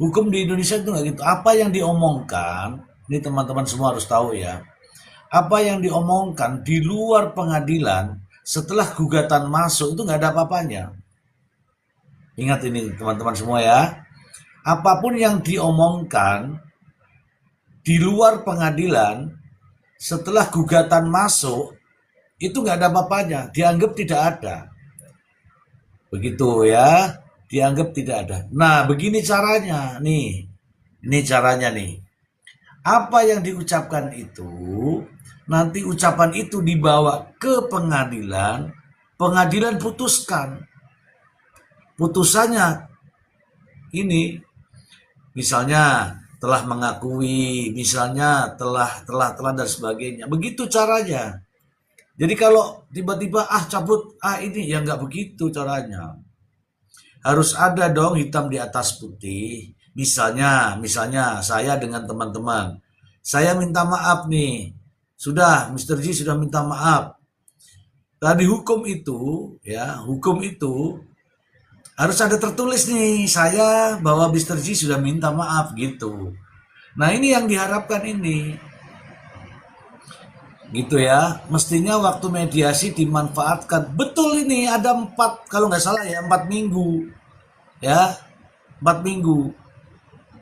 Hukum di Indonesia itu nggak gitu. Apa yang diomongkan, ini teman-teman semua harus tahu ya. Apa yang diomongkan di luar pengadilan setelah gugatan masuk itu nggak ada apa-apanya. Ingat ini teman-teman semua ya. Apapun yang diomongkan di luar pengadilan setelah gugatan masuk itu nggak ada apa-apanya, dianggap tidak ada. Begitu ya, dianggap tidak ada. Nah, begini caranya nih. Ini caranya nih. Apa yang diucapkan itu, nanti ucapan itu dibawa ke pengadilan, pengadilan putuskan. Putusannya ini misalnya telah mengakui, misalnya telah dan sebagainya. Begitu caranya. Jadi kalau tiba-tiba cabut ini ya nggak begitu caranya. Harus ada dong hitam di atas putih. Misalnya saya dengan teman-teman, saya minta maaf nih. Sudah, Mr. G sudah minta maaf. Tadi hukum itu harus ada tertulis nih, saya bahwa Mr. G sudah minta maaf gitu. Nah ini yang diharapkan ini. Gitu ya, mestinya waktu mediasi dimanfaatkan. Betul ini ada 4, kalau nggak salah ya 4 minggu. Ya, 4 minggu.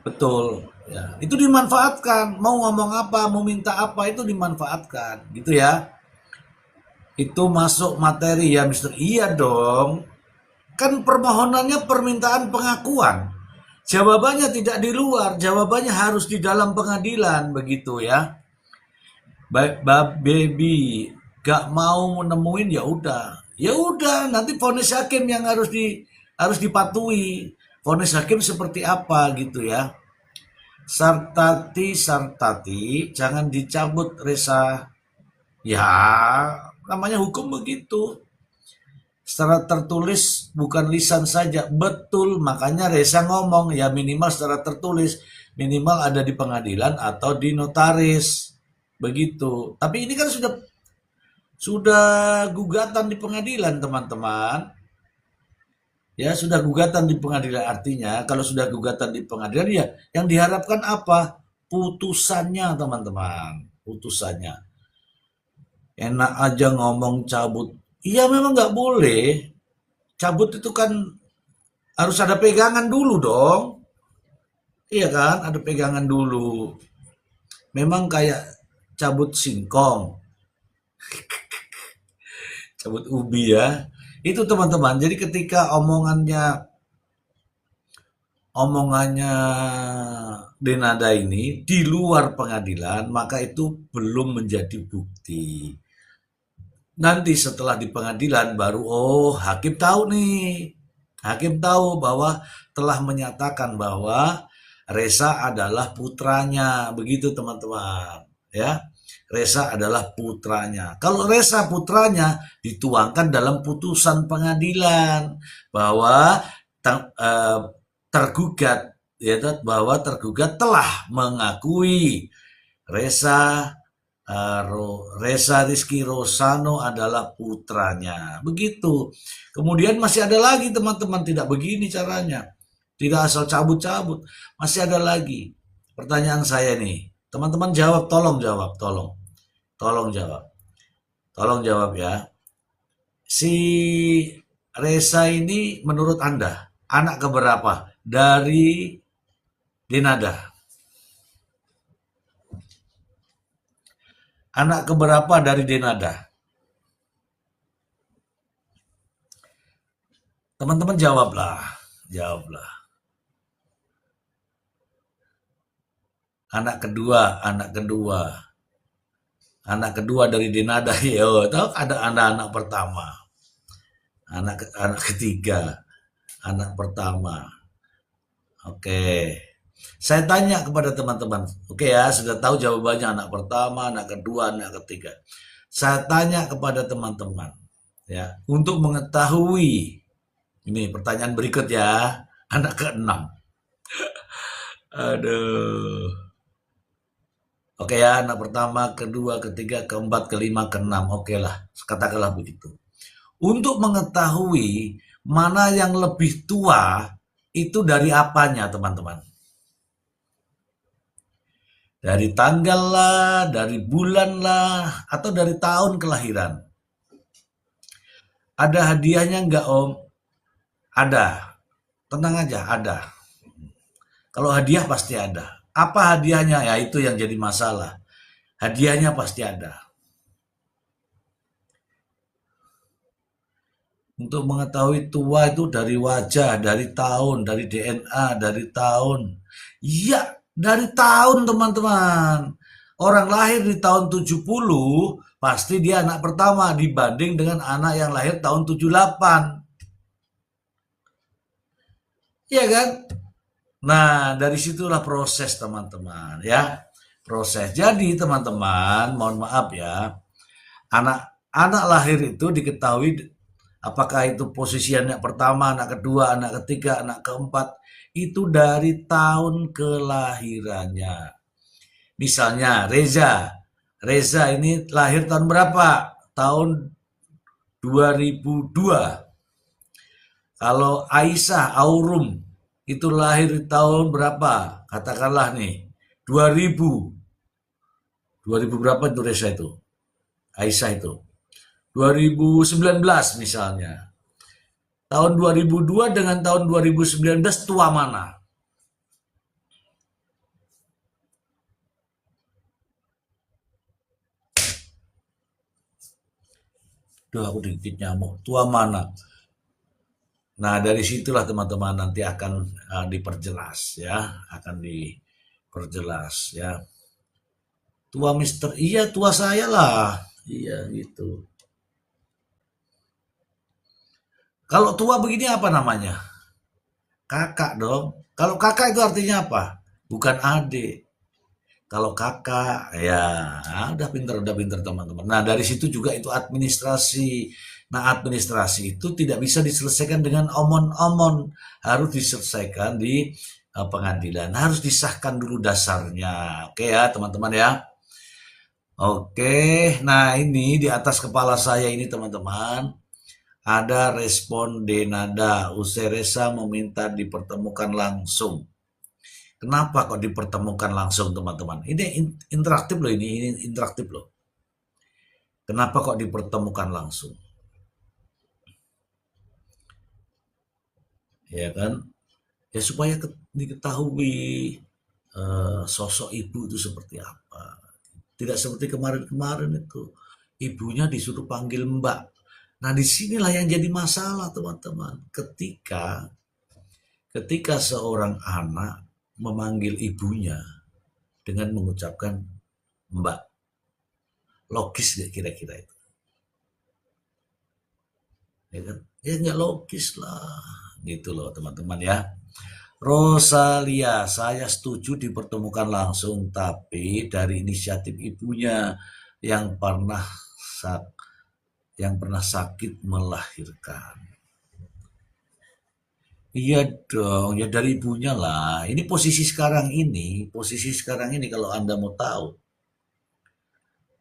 Betul. Ya, itu dimanfaatkan. Mau ngomong apa, mau minta apa, itu dimanfaatkan. Gitu ya. Itu masuk materi ya, Mister. Iya dong. Kan permohonannya permintaan pengakuan. Jawabannya tidak di luar, jawabannya harus di dalam pengadilan, begitu ya. Baik, baby gak mau nemuin ya udah nanti vonis hakim yang harus dipatuhi. Vonis hakim seperti apa gitu ya. Sartati jangan dicabut Resa. Ya namanya hukum begitu, secara tertulis bukan lisan saja. Betul, makanya Resa ngomong ya minimal secara tertulis, minimal ada di pengadilan atau di notaris. Begitu. Tapi ini kan sudah gugatan di pengadilan, teman-teman. Ya, sudah gugatan di pengadilan, artinya kalau sudah gugatan di pengadilan ya yang diharapkan apa? Putusannya, teman-teman. Putusannya. Enak aja ngomong cabut. Iya, memang nggak boleh. Cabut itu kan harus ada pegangan dulu dong. Iya kan? Ada pegangan dulu. Memang kayak cabut singkong, cabut ubi ya. Itu teman-teman. Jadi ketika omongannya Denada ini di luar pengadilan, maka itu belum menjadi bukti. Nanti setelah di pengadilan baru hakim tahu nih. Hakim tahu bahwa telah menyatakan bahwa Resa adalah putranya. Begitu teman-teman, ya. Resa adalah putranya. Kalau Resa putranya dituangkan dalam putusan pengadilan bahwa tergugat ya bahwa tergugat telah mengakui Resa Resa Rizky Rosano adalah putranya. Begitu. Kemudian masih ada lagi teman-teman, tidak begini caranya. Tidak asal cabut-cabut. Masih ada lagi. Pertanyaan saya nih. Teman-teman jawab, tolong jawab, tolong. Tolong jawab. Tolong jawab ya. Si Resa ini menurut Anda anak keberapa dari Denada? Anak keberapa dari Denada? Teman-teman jawablah. Jawablah. Anak kedua, anak kedua. Anak kedua dari Denada. Ya, tahu ada anak pertama. Anak ketiga. Anak pertama. Oke. Saya tanya kepada teman-teman. Oke ya, sudah tahu jawabannya anak pertama, anak kedua, anak ketiga. Saya tanya kepada teman-teman. Ya, untuk mengetahui. Ini pertanyaan berikut ya. Anak keenam. Aduh. Oke ya, anak pertama, kedua, ketiga, keempat, kelima, keenam. Oke lah, katakanlah begitu. Untuk mengetahui mana yang lebih tua, itu dari apanya teman-teman? Dari tanggal lah, dari bulan lah, atau dari tahun kelahiran. Ada hadiahnya nggak Om? Ada. Tenang aja, ada. Kalau hadiah pasti ada. Apa hadiahnya? Ya itu yang jadi masalah. Hadiahnya pasti ada. Untuk mengetahui tua itu dari wajah, dari tahun, dari DNA, dari tahun. Iya, dari tahun teman-teman. Orang lahir di tahun 70, pasti dia anak pertama dibanding dengan anak yang lahir tahun 78. Iya kan? Nah, dari situlah proses teman-teman ya. Proses. Jadi teman-teman, mohon maaf ya, anak lahir itu diketahui apakah itu posisi anak pertama, anak kedua, anak ketiga, anak keempat, itu dari tahun kelahirannya. Misalnya Reza. Reza ini lahir tahun berapa? Tahun 2002. Kalau Aisyah Aurum itu lahir di tahun berapa? Katakanlah nih, 2000. 2000 berapa itu Reza itu? Aisyah itu. 2019 misalnya. Tahun 2002 dengan tahun 2019 tua mana? Duh, aku dikit nyamuk. Tua mana? Nah, dari situlah teman-teman nanti akan diperjelas ya, akan diperjelas ya. Tua Mister, iya tua saya lah. Iya gitu. Kalau tua begini apa namanya? Kakak dong. Kalau kakak itu artinya apa? Bukan adik. Kalau kakak, ya udah pinter teman-teman. Nah dari situ juga itu administrasi. Nah administrasi itu tidak bisa diselesaikan dengan omon-omon, harus diselesaikan di pengadilan, harus disahkan dulu dasarnya. Oke ya teman-teman ya. Oke, nah ini di atas kepala saya ini teman-teman ada respon Denada. Usai Reza meminta dipertemukan langsung. Kenapa kok dipertemukan langsung teman-teman? Ini interaktif loh, ini interaktif loh. Kenapa kok dipertemukan langsung? Ya kan? Ya supaya diketahui sosok ibu itu seperti apa. Tidak seperti kemarin-kemarin itu. Ibunya disuruh panggil Mbak. Nah disinilah yang jadi masalah teman-teman. Ketika seorang anak memanggil ibunya dengan mengucapkan Mbak. Logis gak kira-kira itu? Ya kan? Ya nggak logis lah. Gitu loh teman-teman ya. Rosalia, saya setuju dipertemukan langsung, tapi dari inisiatif ibunya yang pernah sakit melahirkan. Iya dong, ya dari ibunya lah. Ini posisi sekarang ini kalau Anda mau tahu,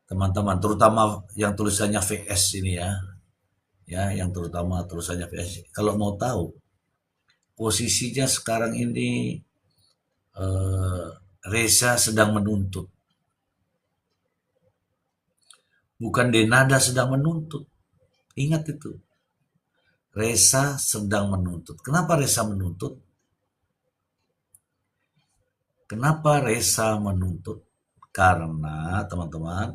teman-teman, terutama yang tulisannya VS ini ya, yang terutama tulisannya VS. Kalau mau tahu, posisinya sekarang ini Reza sedang menuntut, bukan Denada sedang menuntut. Ingat itu. Reza sedang menuntut. Kenapa Reza menuntut? Kenapa Reza menuntut? Karena teman-teman,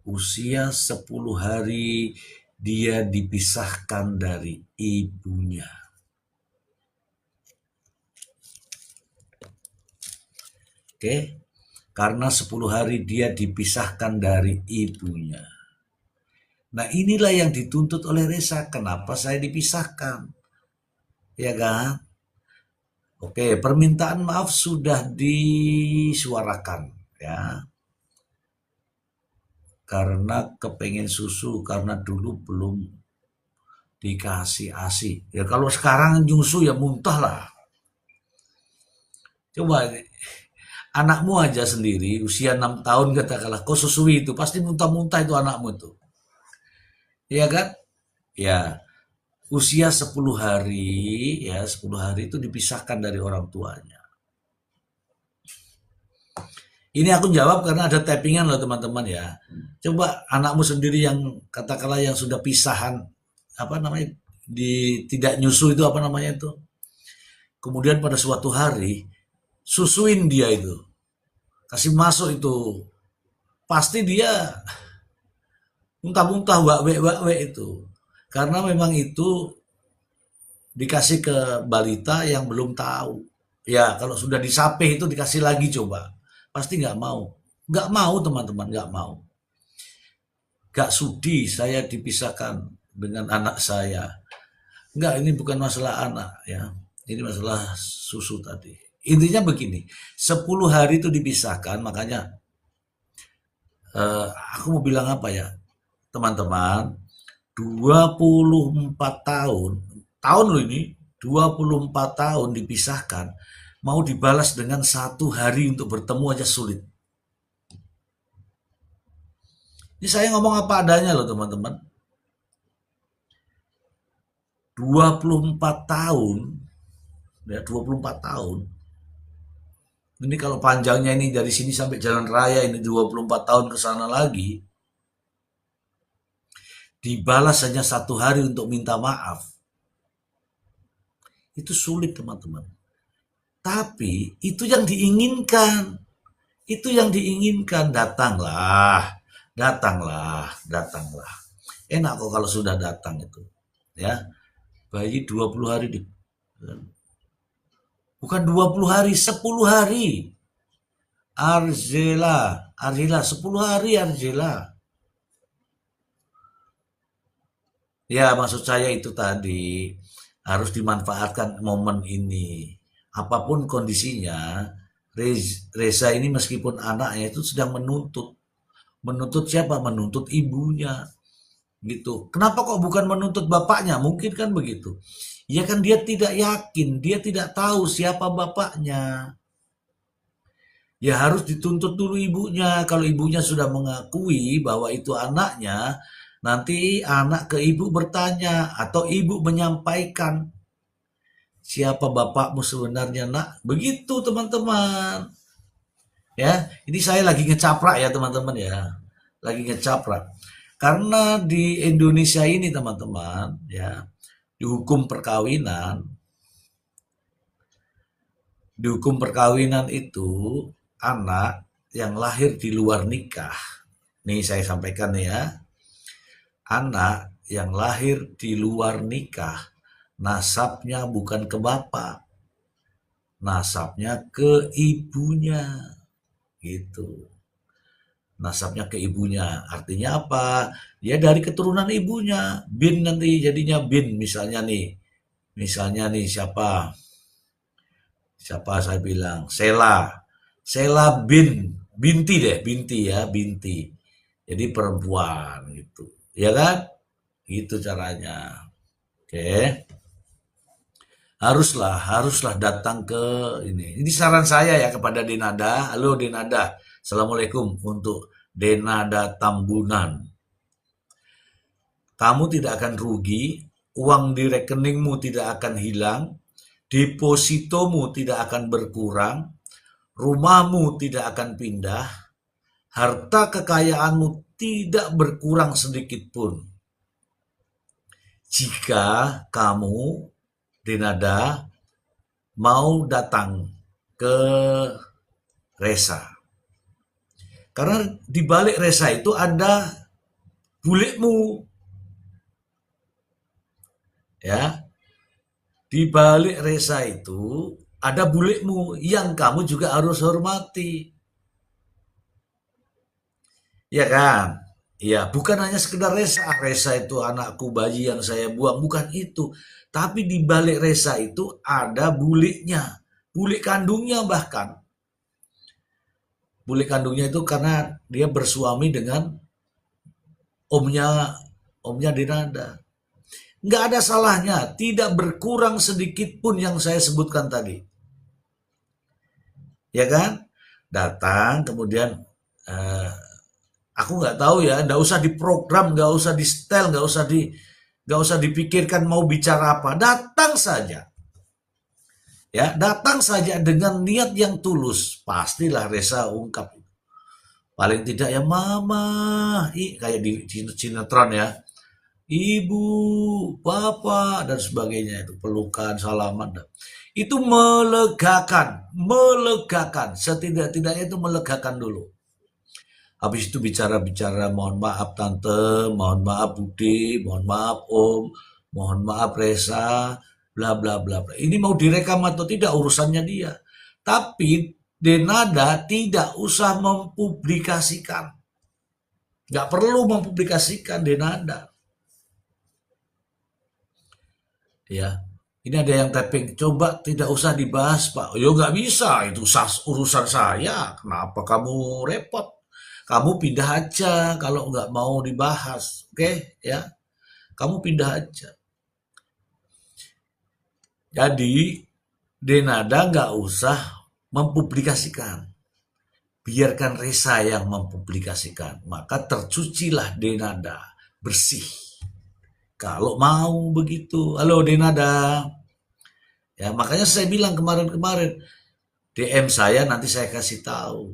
usia 10 hari dia dipisahkan dari ibunya. Oke? Karena 10 hari dia dipisahkan dari ibunya. Nah inilah yang dituntut oleh Reza. Kenapa saya dipisahkan? Ya kan? Oke, permintaan maaf sudah disuarakan ya. Karena kepengen susu, karena dulu belum dikasih ASI. Ya kalau sekarang nyusu ya muntah lah. Coba anakmu aja sendiri usia 6 tahun katakanlah kau susui itu pasti muntah-muntah itu anakmu itu. Iya kan? Ya, usia 10 hari ya 10 hari itu dipisahkan dari orang tuanya. Ini aku jawab karena ada tappingan loh teman-teman ya. Coba anakmu sendiri yang katakanlah yang sudah pisahan, apa namanya, tidak nyusu itu, apa namanya itu. Kemudian pada suatu hari susuin dia itu, kasih masuk itu, pasti dia muntah-muntah wak itu. Karena memang itu dikasih ke balita yang belum tahu. Ya, kalau sudah disapih itu dikasih lagi coba. Pasti nggak mau. Nggak mau teman-teman, nggak mau. Nggak sudi saya dipisahkan dengan anak saya. Nggak, ini bukan masalah anak ya. Ini masalah susu tadi. Intinya begini, 10 hari itu dipisahkan, makanya aku mau bilang apa ya, teman-teman, 24 tahun loh ini, 24 tahun dipisahkan, mau dibalas dengan 1 hari untuk bertemu aja sulit. Ini saya ngomong apa adanya loh teman-teman. 24 tahun, ya 24 tahun. Ini kalau panjangnya ini dari sini sampai jalan raya ini 24 tahun ke sana lagi, dibalas hanya 1 hari untuk minta maaf. Itu sulit teman-teman. Tapi itu yang diinginkan. Itu yang diinginkan. Datanglah. Datanglah. Datanglah. Enak kok kalau sudah datang itu. Ya. Bayi 20 hari di, bukan 20 hari, 10 hari. Arzela 10 hari Arzela. Ya, maksud saya itu tadi harus dimanfaatkan momen ini. Apapun kondisinya, Reza ini meskipun anaknya itu sedang menuntut. Menuntut siapa? Menuntut ibunya. Gitu. Kenapa kok bukan menuntut bapaknya? Mungkin kan begitu. Ya kan dia tidak yakin, dia tidak tahu siapa bapaknya. Ya harus dituntut dulu ibunya. Kalau ibunya sudah mengakui bahwa itu anaknya, nanti anak ke ibu bertanya atau ibu menyampaikan, siapa bapakmu sebenarnya nak? Begitu teman-teman. Ya, ini saya lagi ngecaprak ya teman-teman ya. Lagi ngecaprak. Karena di Indonesia ini teman-teman ya, di hukum perkawinan itu anak yang lahir di luar nikah. Nih saya sampaikan ya. Anak yang lahir di luar nikah, nasabnya bukan ke bapak, nasabnya ke ibunya, gitu. Nasabnya ke ibunya, artinya apa? Ya dari keturunan ibunya, bin nanti jadinya bin, misalnya nih siapa? Siapa saya bilang? Sela binti ya, binti. Jadi perempuan gitu. Ya kan? Gitu caranya. Oke. Haruslah datang ke ini. Ini saran saya ya kepada Denada. Halo Denada. Assalamualaikum untuk Denada Tambunan. Kamu tidak akan rugi, uang di rekeningmu tidak akan hilang, depositomu tidak akan berkurang, rumahmu tidak akan pindah, harta kekayaanmu tidak berkurang sedikit pun. Jika kamu, Denada, mau datang ke Resa. Karena di balik Resa itu ada bulikmu. Ya. Di balik Resa itu ada bulikmu yang kamu juga harus hormati. Ya kan? Ya, bukan hanya sekedar Resa itu anakku bayi yang saya buang, bukan itu. Tapi di balik Resa itu ada buliknya, bulik kandungnya bahkan. Bulik kandungnya itu karena dia bersuami dengan omnya Dinada. Nggak ada salahnya, tidak berkurang sedikit pun yang saya sebutkan tadi. Ya kan? Datang, kemudian aku nggak tahu ya, nggak usah diprogram, nggak usah di setel, nggak usah dipikirkan mau bicara apa, datang saja. Ya, datang saja dengan niat yang tulus, pastilah Resa ungkap. Paling tidak ya mama, kayak di sinetron ya, ibu, papa, dan sebagainya itu pelukan, salaman. Itu melegakan. Setidak-tidaknya itu melegakan dulu. Habis itu bicara-bicara, mohon maaf tante, mohon maaf Budi, mohon maaf Om, mohon maaf Resa, bla bla bla bla. Ini mau direkam atau tidak urusannya dia. Tapi Denada tidak usah mempublikasikan. Nggak perlu mempublikasikan Denada. Ya, ini ada yang tapping, coba tidak usah dibahas Pak. Yo nggak bisa, itu urusan saya. Kenapa kamu repot? Kamu pindah aja kalau nggak mau dibahas, oke? Ya, kamu pindah aja. Jadi Denada nggak usah mempublikasikan. Biarkan Resa yang mempublikasikan. Maka tercucilah Denada bersih. Kalau mau begitu. Halo Denada. Ya, makanya saya bilang kemarin-kemarin, DM saya nanti saya kasih tahu.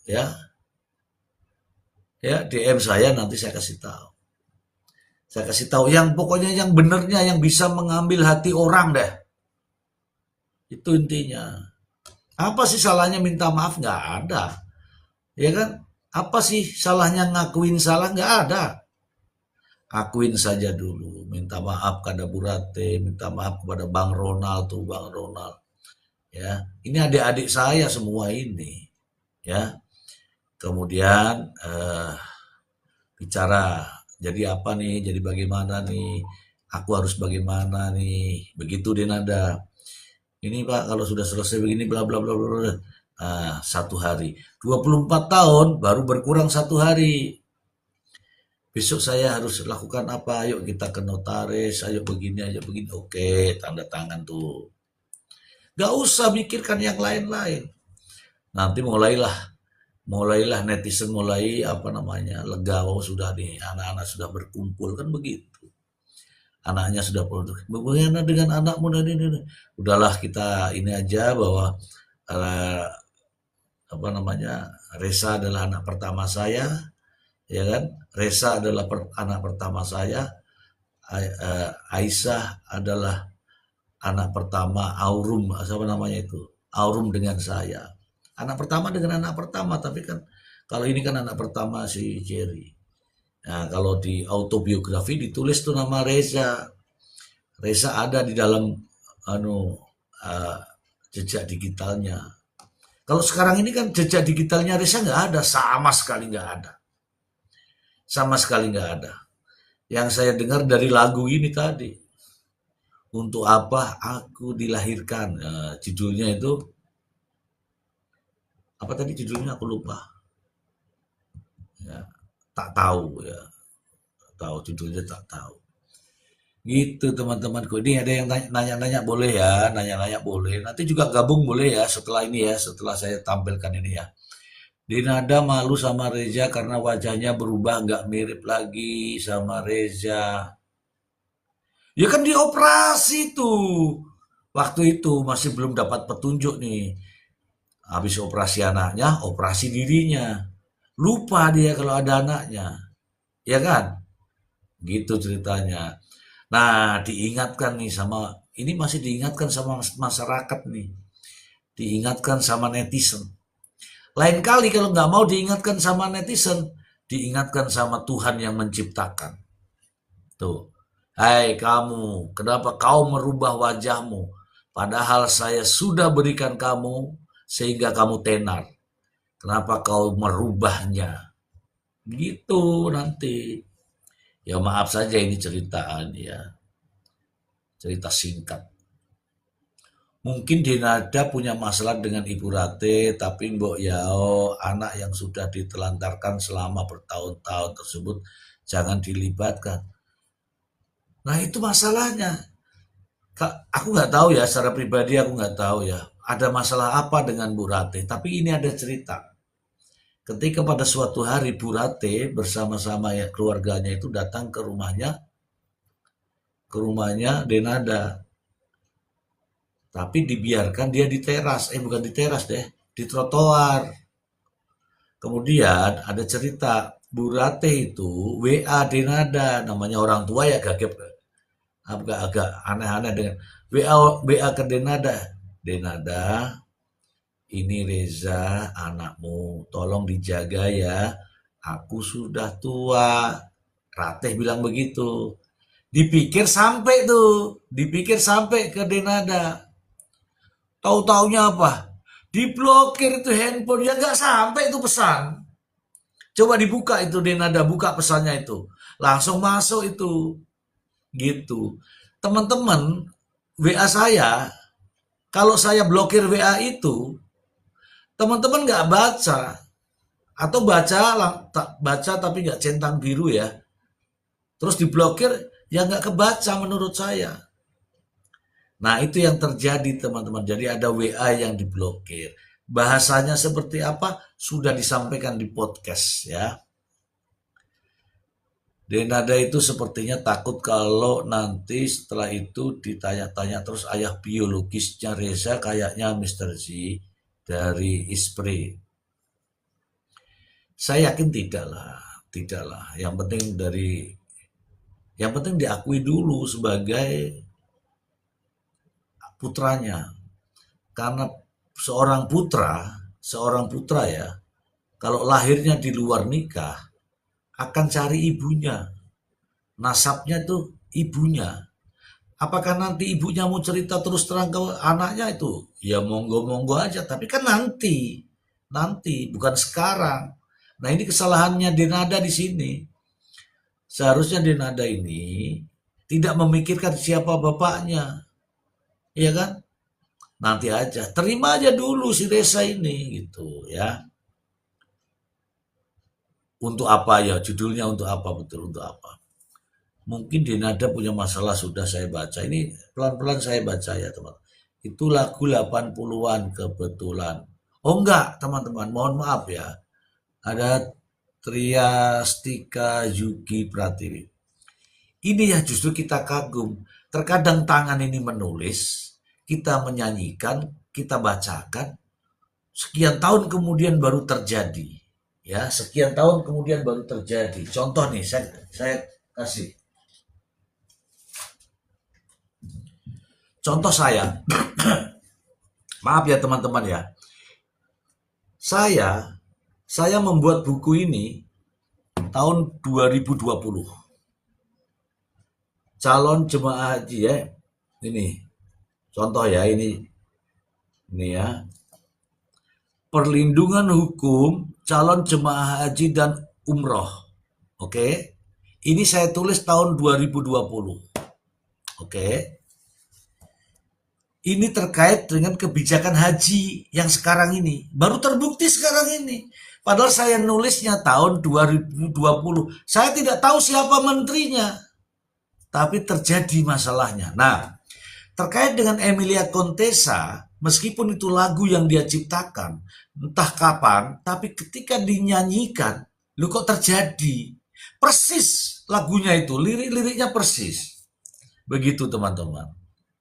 Ya, ya DM saya nanti saya kasih tahu. Saya kasih tahu yang pokoknya yang benernya yang bisa mengambil hati orang deh. Itu intinya. Apa sih salahnya minta maaf? Nggak ada. Ya kan? Apa sih salahnya ngakuin salah? Nggak ada. Akuin saja dulu. Minta maaf kepada Bu Rate, minta maaf kepada Bang Ronald tuh, Bang Ronald. Ya, ini adik-adik saya semua ini. Ya, kemudian bicara, jadi apa nih, jadi bagaimana nih, aku harus bagaimana nih, begitu dia nada. Ini Pak, kalau sudah selesai begini bla bla bla bla bla. Nah, 1 hari, 24 tahun baru berkurang 1 hari. Besok saya harus lakukan apa? Ayo kita ke notaris, ayo begini, ayo begini. Oke, tanda tangan tuh. Gak usah mikirkan yang lain-lain. Nanti mulailah netizen mulai apa namanya legawo, sudah nih anak-anak sudah berkumpul kan begitu, anaknya sudah produktif, bagaimana dengan anakmu dan ini, udahlah kita ini aja bahwa eh, apa namanya, Resa adalah anak pertama saya, ya kan, Resa adalah anak pertama saya, Aisyah adalah anak pertama Aurum, apa namanya itu, Aurum dengan saya, anak pertama dengan anak pertama, tapi kan kalau ini kan anak pertama si Jerry. Nah, kalau di autobiografi ditulis tuh nama Reza. Reza ada di dalam anu uh, jejak digitalnya. Kalau sekarang ini kan jejak digitalnya Reza nggak ada, sama sekali nggak ada. Sama sekali nggak ada. Yang saya dengar dari lagu ini tadi, untuk apa aku dilahirkan, judulnya itu apa tadi judulnya aku lupa. Ya, tak tahu ya, tahu judulnya tak tahu. Gitu teman-temanku. Ini ada yang nanya-nanya boleh ya, nanya-nanya boleh. Nanti juga gabung boleh ya setelah ini ya, setelah saya tampilkan ini ya. Dinada malu sama Reza karena wajahnya berubah, nggak mirip lagi sama Reza. Ya kan dioperasi tuh. Waktu itu masih belum dapat petunjuk nih. Habis operasi anaknya, operasi dirinya. Lupa dia kalau ada anaknya. Ya kan? Gitu ceritanya. Nah, diingatkan nih sama, ini masih diingatkan sama masyarakat nih. Diingatkan sama netizen. Lain kali kalau nggak mau diingatkan sama netizen, diingatkan sama Tuhan yang menciptakan. Tuh. Hai kamu, kenapa kau merubah wajahmu? Padahal saya sudah berikan kamu sehingga kamu tenar. Kenapa kau merubahnya? Gitu nanti. Ya maaf saja ini ceritaan ya. Cerita singkat. Mungkin Denada punya masalah dengan Ibu Rate, tapi Mbok Yao, anak yang sudah ditelantarkan selama bertahun-tahun tersebut, jangan dilibatkan. Nah itu masalahnya. Aku nggak tahu ya, secara pribadi aku nggak tahu ya. Ada masalah apa dengan Bu Rate, tapi ini ada cerita. Ketika pada suatu hari Bu Rate bersama-sama ya keluarganya itu datang ke rumahnya Denada. Tapi dibiarkan dia di teras, bukan di teras deh, di trotoar. Kemudian ada cerita Bu Rate itu WA Denada, namanya orang tua ya gagap, agak aneh-aneh dengan WA ke Denada. Denada, ini Reza anakmu, tolong dijaga ya. Aku sudah tua. Rateh bilang begitu. Dipikir sampai ke Denada. Tahu-taunya apa? Diblokir itu handphone, ya nggak sampai itu pesan. Coba dibuka itu Denada, buka pesannya itu. Langsung masuk itu. Gitu. Teman-teman, WA saya, kalau saya blokir WA itu, teman-teman nggak baca. Atau baca tapi nggak centang biru ya. Terus diblokir, ya nggak kebaca menurut saya. Nah, itu yang terjadi teman-teman. Jadi ada WA yang diblokir. Bahasanya seperti apa? Sudah disampaikan di podcast ya. Denada itu sepertinya takut kalau nanti setelah itu ditanya-tanya terus ayah biologisnya Reza kayaknya Mr. Z dari Ispre. Saya yakin tidaklah. Yang penting diakui dulu sebagai putranya. Karena seorang putra ya, kalau lahirnya di luar nikah, akan cari ibunya. Nasabnya itu ibunya. Apakah nanti ibunya mau cerita terus terang ke anaknya itu? Ya monggo-monggo aja, tapi kan nanti bukan sekarang. Nah, ini kesalahannya Denada di sini. Seharusnya Denada ini tidak memikirkan siapa bapaknya. Iya kan? Nanti aja, terima aja dulu si Reza ini gitu ya. Untuk apa ya? Judulnya untuk apa betul untuk apa? Mungkin Denada punya masalah sudah saya baca. Ini pelan-pelan saya baca ya teman. Itu lagu 80-an kebetulan. Oh enggak teman-teman, mohon maaf ya. Ada Triastika Yuki Pratiwi. Ini ya justru kita kagum. Terkadang tangan ini menulis, kita menyanyikan, kita bacakan, sekian tahun kemudian baru terjadi. Ya, sekian tahun kemudian baru terjadi. Contoh nih, saya kasih. Contoh saya, maaf ya teman-teman ya. Saya membuat buku ini tahun 2020. Calon jemaah haji ya. Ini contoh ya, ini ya. Perlindungan hukum calon jemaah haji dan umroh. Oke. Ini saya tulis tahun 2020. Oke. Ini terkait dengan kebijakan haji yang sekarang ini. Baru terbukti sekarang ini. Padahal saya nulisnya tahun 2020. Saya tidak tahu siapa menterinya. Tapi terjadi masalahnya. Nah, terkait dengan Emilia Contessa, meskipun itu lagu yang dia ciptakan, entah kapan, tapi ketika dinyanyikan, lu kok terjadi? Persis lagunya itu, lirik-liriknya persis. Begitu teman-teman.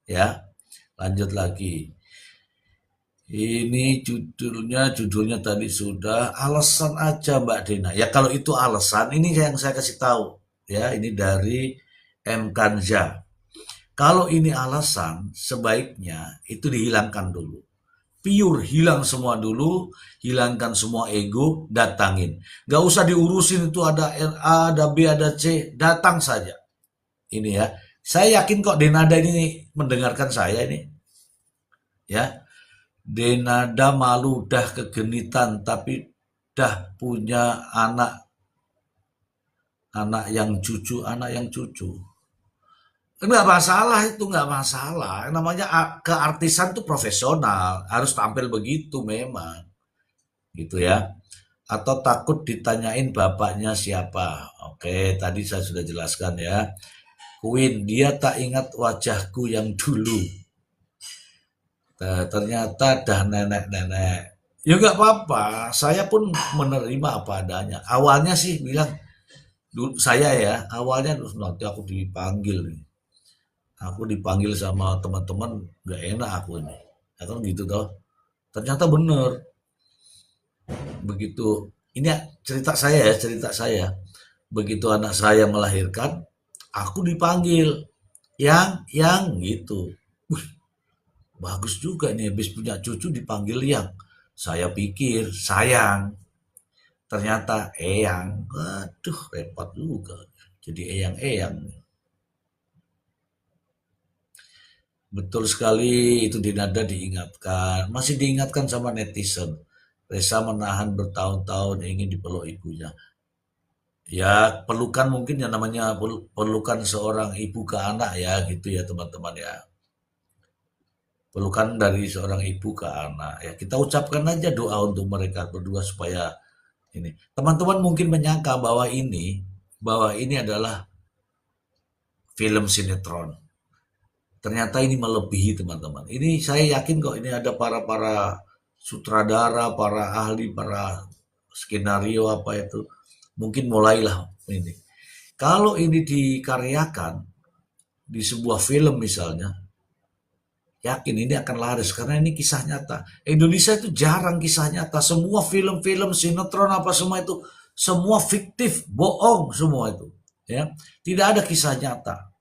Ya. Lanjut lagi. Ini judulnya tadi sudah alasan aja Mbak Dena. Ya kalau itu alasan, ini yang saya kasih tahu. Ya, ini dari M. Kanza. Kalau ini alasan, sebaiknya itu dihilangkan dulu. Pure, hilang semua dulu, hilangkan semua ego, datangin. Gak usah diurusin itu ada A, ada B, ada C, datang saja. Ini ya. Saya yakin kok Denada ini mendengarkan saya ini. Ya, Denada malu dah kegenitan tapi dah punya anak yang cucu. Enggak masalah itu, enggak masalah. Namanya keartisan itu profesional, harus tampil begitu memang. Gitu ya. Atau takut ditanyain bapaknya siapa. Oke, tadi saya sudah jelaskan ya. Queen, dia tak ingat wajahku yang dulu. Ternyata dah nenek-nenek. Ya nggak apa-apa, saya pun menerima apa adanya. Awalnya sih bilang, saya ya, awalnya nanti aku dipanggil nih. Aku dipanggil sama teman-teman, nggak enak aku ini. Ya kan gitu toh. Ternyata bener. Begitu Ini cerita saya ya, cerita saya. Begitu anak saya melahirkan, aku dipanggil, yang gitu. Wih, bagus juga nih habis punya cucu dipanggil yang. Saya pikir sayang, ternyata eyang. Aduh, repot juga. Jadi eyang-eyang. Betul sekali, itu Dinada diingatkan. Masih diingatkan sama netizen. Reza menahan bertahun-tahun ingin dipeluk ibunya. Ya, pelukan mungkin yang namanya pelukan seorang ibu ke anak ya, gitu ya teman-teman ya. Pelukan dari seorang ibu ke anak. Ya, kita ucapkan aja doa untuk mereka berdua supaya ini. Teman-teman mungkin menyangka bahwa ini adalah film sinetron. Ternyata ini melebihi teman-teman. Ini saya yakin kok ini ada para sutradara, para ahli, para skenario apa itu. Mungkin mulailah ini. Kalau ini dikaryakan di sebuah film misalnya, yakin ini akan laris karena ini kisah nyata. Indonesia itu jarang kisah nyata. Semua film-film sinetron apa semua itu semua fiktif, bohong semua itu. Ya, tidak ada kisah nyata.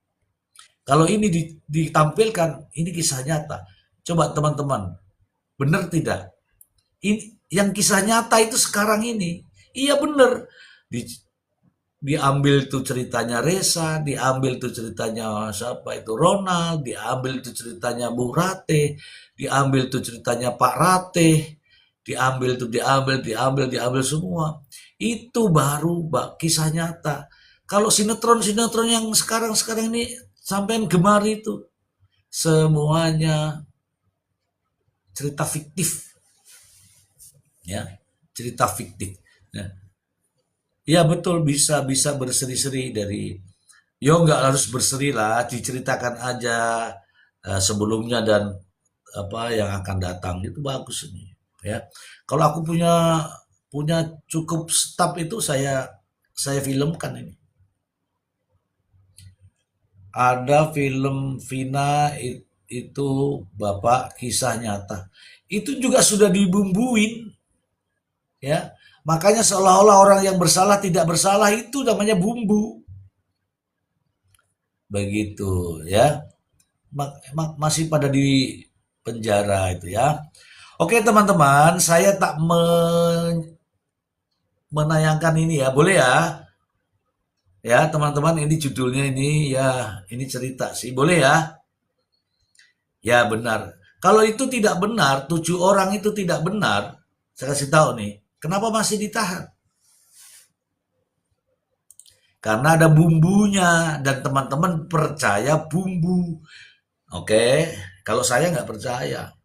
Kalau ini ditampilkan, ini kisah nyata. Coba teman-teman, benar tidak? Ini, yang kisah nyata itu sekarang ini, iya benar. Di, diambil tuh ceritanya Reza, diambil tuh ceritanya siapa itu Ronald, diambil tuh ceritanya Bu Rate, diambil tuh ceritanya Pak Rate, diambil semua. Itu baru kisah nyata. Kalau sinetron-sinetron yang sekarang ini sampai gemar itu semuanya cerita fiktif, ya, cerita fiktif. Ya, ya betul bisa bisa berseri-seri dari yo nggak harus berseri lah, diceritakan aja sebelumnya dan apa yang akan datang itu bagus ini. Ya, kalau aku punya punya cukup staf itu saya filmkan ini. Ada film Vina itu Bapak kisah nyata. Itu juga sudah dibumbuin ya. Makanya seolah-olah orang yang bersalah tidak bersalah itu namanya bumbu. Begitu ya. Masih pada di penjara itu ya. Oke teman-teman, saya tak menayangkan ini ya. Boleh ya? Ya teman-teman ini judulnya ini ya ini cerita sih. Boleh ya? Ya benar. Kalau itu tidak benar, 7 orang itu tidak benar, saya kasih tahu nih, kenapa masih ditahan? Karena ada bumbunya dan teman-teman percaya bumbu. Oke, kalau saya nggak percaya.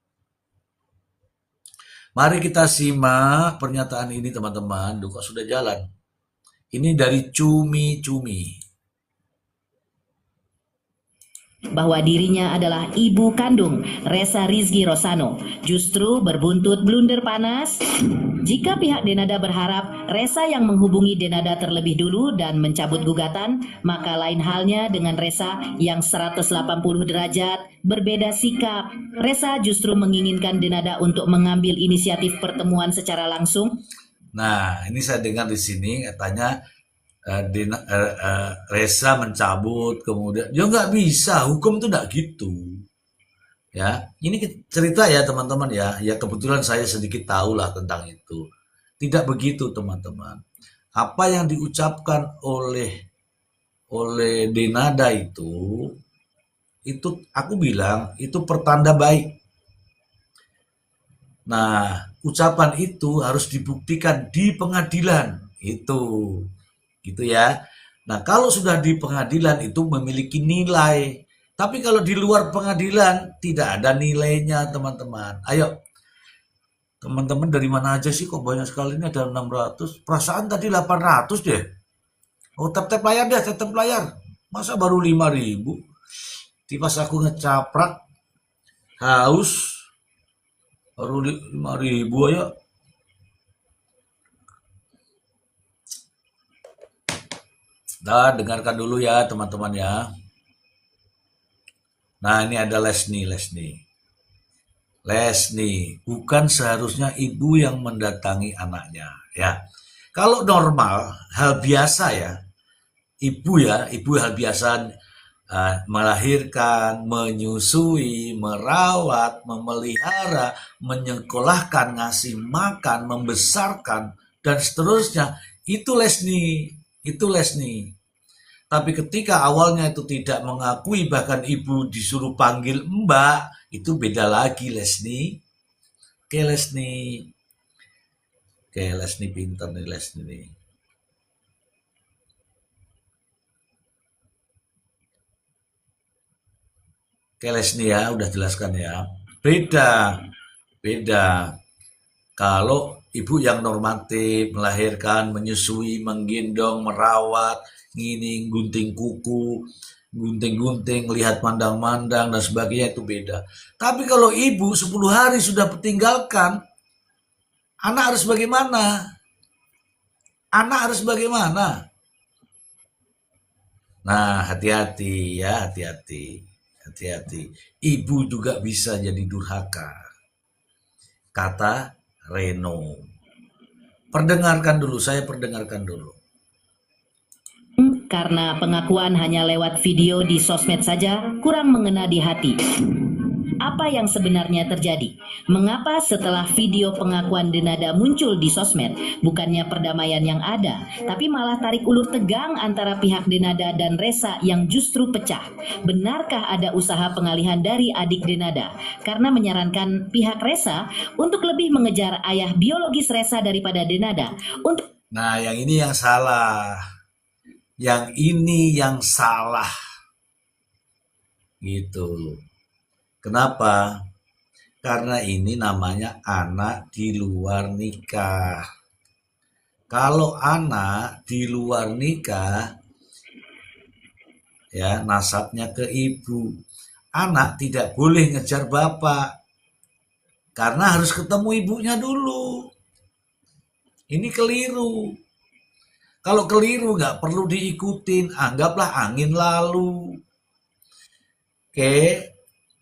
Mari kita simak pernyataan ini teman-teman. Duh, kok sudah jalan. Ini dari Cumi-Cumi. Bahwa dirinya adalah ibu kandung Reza Rizky Rosano justru berbuntut blunder panas jika pihak Denada berharap Reza yang menghubungi Denada terlebih dulu dan mencabut gugatan, maka lain halnya dengan Reza yang 180 derajat berbeda sikap. Reza justru menginginkan Denada untuk mengambil inisiatif pertemuan secara langsung. Nah, ini saya dengar di sini katanya Reza mencabut kemudian ya nggak bisa hukum itu nggak gitu ya ini cerita ya teman-teman ya kebetulan saya sedikit tahu lah tentang itu tidak begitu teman-teman apa yang diucapkan oleh Denada itu aku bilang itu pertanda baik. Nah ucapan itu harus dibuktikan di pengadilan itu gitu ya. Nah, kalau sudah di pengadilan itu memiliki nilai. Tapi kalau di luar pengadilan tidak ada nilainya, teman-teman. Ayo, teman-teman dari mana aja sih kok banyak sekali ini ada 600. Perasaan tadi 800 deh. Oh, tap-tap layar deh, tap-tap layar. Masa baru 5.000? Tipas aku ngecaprak, haus, baru 5.000 aja. Dan dengarkan dulu ya teman-teman ya. Nah ini ada Lesni bukan seharusnya ibu yang mendatangi anaknya ya. Kalau normal, hal biasa ya, ibu hal biasa melahirkan, menyusui, merawat, memelihara, menyekolahkan, ngasih makan, membesarkan, dan seterusnya. Itu Lesni, itu Lesni. Tapi ketika awalnya itu tidak mengakui, bahkan ibu disuruh panggil Mbak, itu beda lagi Lesni. Oke Lesni. Oke Lesni pinter nih Lesni nih. Oke Lesni ya, udah jelaskan ya. Beda, beda. Kalau ibu yang normatif, melahirkan, menyusui, menggendong, merawat, ngini, gunting kuku, gunting-gunting, lihat mandang-mandang, dan sebagainya itu beda. Tapi kalau ibu 10 hari sudah tinggalkan, anak harus bagaimana? Anak harus bagaimana? Nah, hati-hati ya, hati-hati. Hati-hati. Ibu juga bisa jadi durhaka. Kata Reno. Perdengarkan dulu, saya perdengarkan dulu. Karena pengakuan hanya lewat video di sosmed saja kurang mengena di hati. Apa yang sebenarnya terjadi? Mengapa setelah video pengakuan Denada muncul di sosmed, bukannya perdamaian yang ada, tapi malah tarik ulur tegang antara pihak Denada dan Resa yang justru pecah? Benarkah ada usaha pengalihan dari adik Denada karena menyarankan pihak Resa untuk lebih mengejar ayah biologis Resa daripada Denada untuk Nah, yang ini yang salah. Yang ini yang salah. Gitu. Kenapa? Karena ini namanya anak di luar nikah. Kalau anak di luar nikah, ya nasabnya ke ibu. Anak tidak boleh ngejar bapak. Karena harus ketemu ibunya dulu. Ini keliru. Kalau keliru nggak perlu diikutin, anggaplah angin lalu. Oke,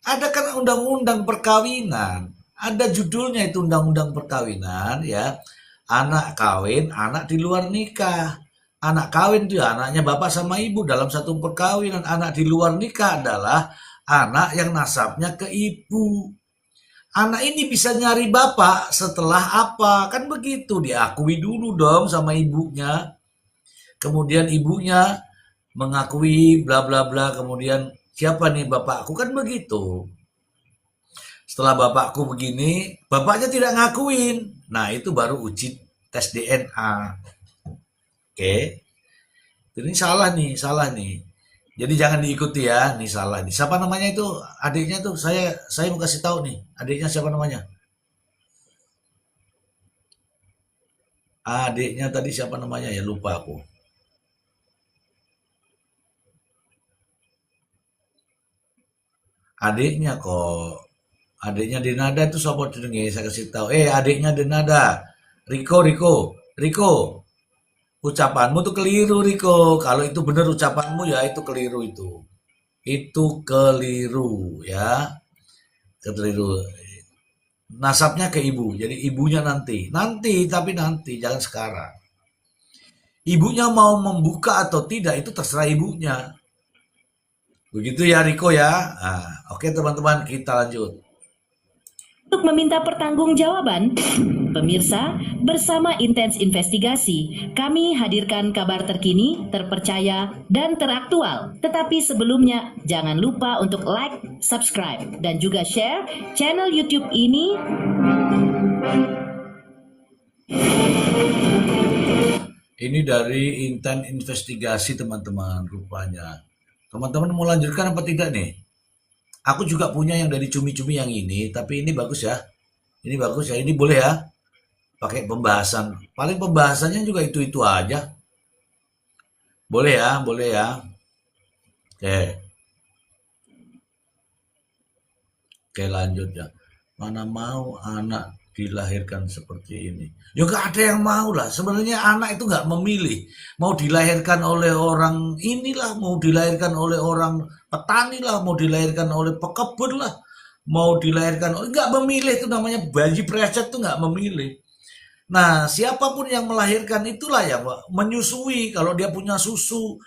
ada kan undang-undang perkawinan, ada judulnya itu undang-undang perkawinan ya. Anak kawin, anak di luar nikah. Anak kawin itu ya anaknya bapak sama ibu dalam satu perkawinan. Anak di luar nikah adalah anak yang nasabnya ke ibu. Anak ini bisa nyari bapak setelah apa? Kan begitu, diakui dulu dong sama ibunya. Kemudian ibunya mengakui bla bla bla, kemudian siapa nih bapakku, kan begitu. Setelah bapakku begini, bapaknya tidak ngakuin. Nah, itu baru uji tes DNA. Oke. Ini salah nih, salah nih. Jadi jangan diikuti ya, nih salah nih. Siapa namanya itu? Adiknya tuh saya mau kasih tahu nih. Adiknya siapa namanya? Adiknya tadi siapa namanya ya, lupa aku. Adiknya kok. Adiknya Denada itu siapa tuh nih? Saya kasih tahu. Adiknya Denada. Riko. Ucapanmu tuh keliru, Riko. Kalau itu benar ucapanmu ya itu keliru itu. Itu keliru ya. Keliru. Nasabnya ke ibu. Jadi ibunya nanti. Nanti, tapi nanti. Jangan sekarang. Ibunya mau membuka atau tidak itu terserah ibunya. Begitu ya Riko ya. Oke teman-teman, kita lanjut. Untuk meminta pertanggungjawaban, pemirsa, bersama Intens Investigasi, kami hadirkan kabar terkini, terpercaya, dan teraktual. Tetapi sebelumnya, jangan lupa untuk like, subscribe, dan juga share channel YouTube ini. Ini dari Inten Investigasi teman-teman rupanya. Teman-teman mau lanjutkan apa tidak nih? Aku juga punya yang dari cumi-cumi yang ini, tapi ini bagus ya. Ini bagus ya, ini boleh ya. Pakai pembahasan. Paling pembahasannya juga itu-itu aja. Boleh ya, boleh ya. Oke. Oke lanjut ya. Mana mau anak dilahirkan seperti ini. Ya gak ada yang mau lah. Sebenarnya anak itu gak memilih. Mau dilahirkan oleh orang inilah, mau dilahirkan oleh orang petani lah, mau dilahirkan oleh pekebun lah, mau dilahirkan, gak memilih, itu namanya bayi preset tuh gak memilih. Nah, siapapun yang melahirkan itulah yang menyusui. Kalau dia punya susu,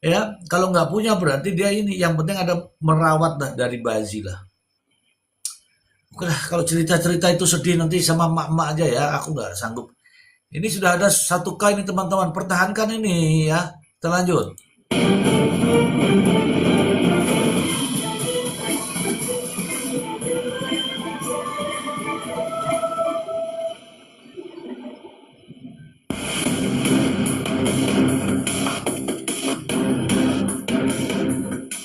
ya. Kalau nggak punya berarti dia ini. Yang penting ada merawat dah dari bayi lah. Oke lah, kalau cerita-cerita itu sedih nanti sama emak-emak aja ya. Aku nggak sanggup. Ini sudah ada 1K ini teman-teman. Pertahankan ini ya. Kita lanjut.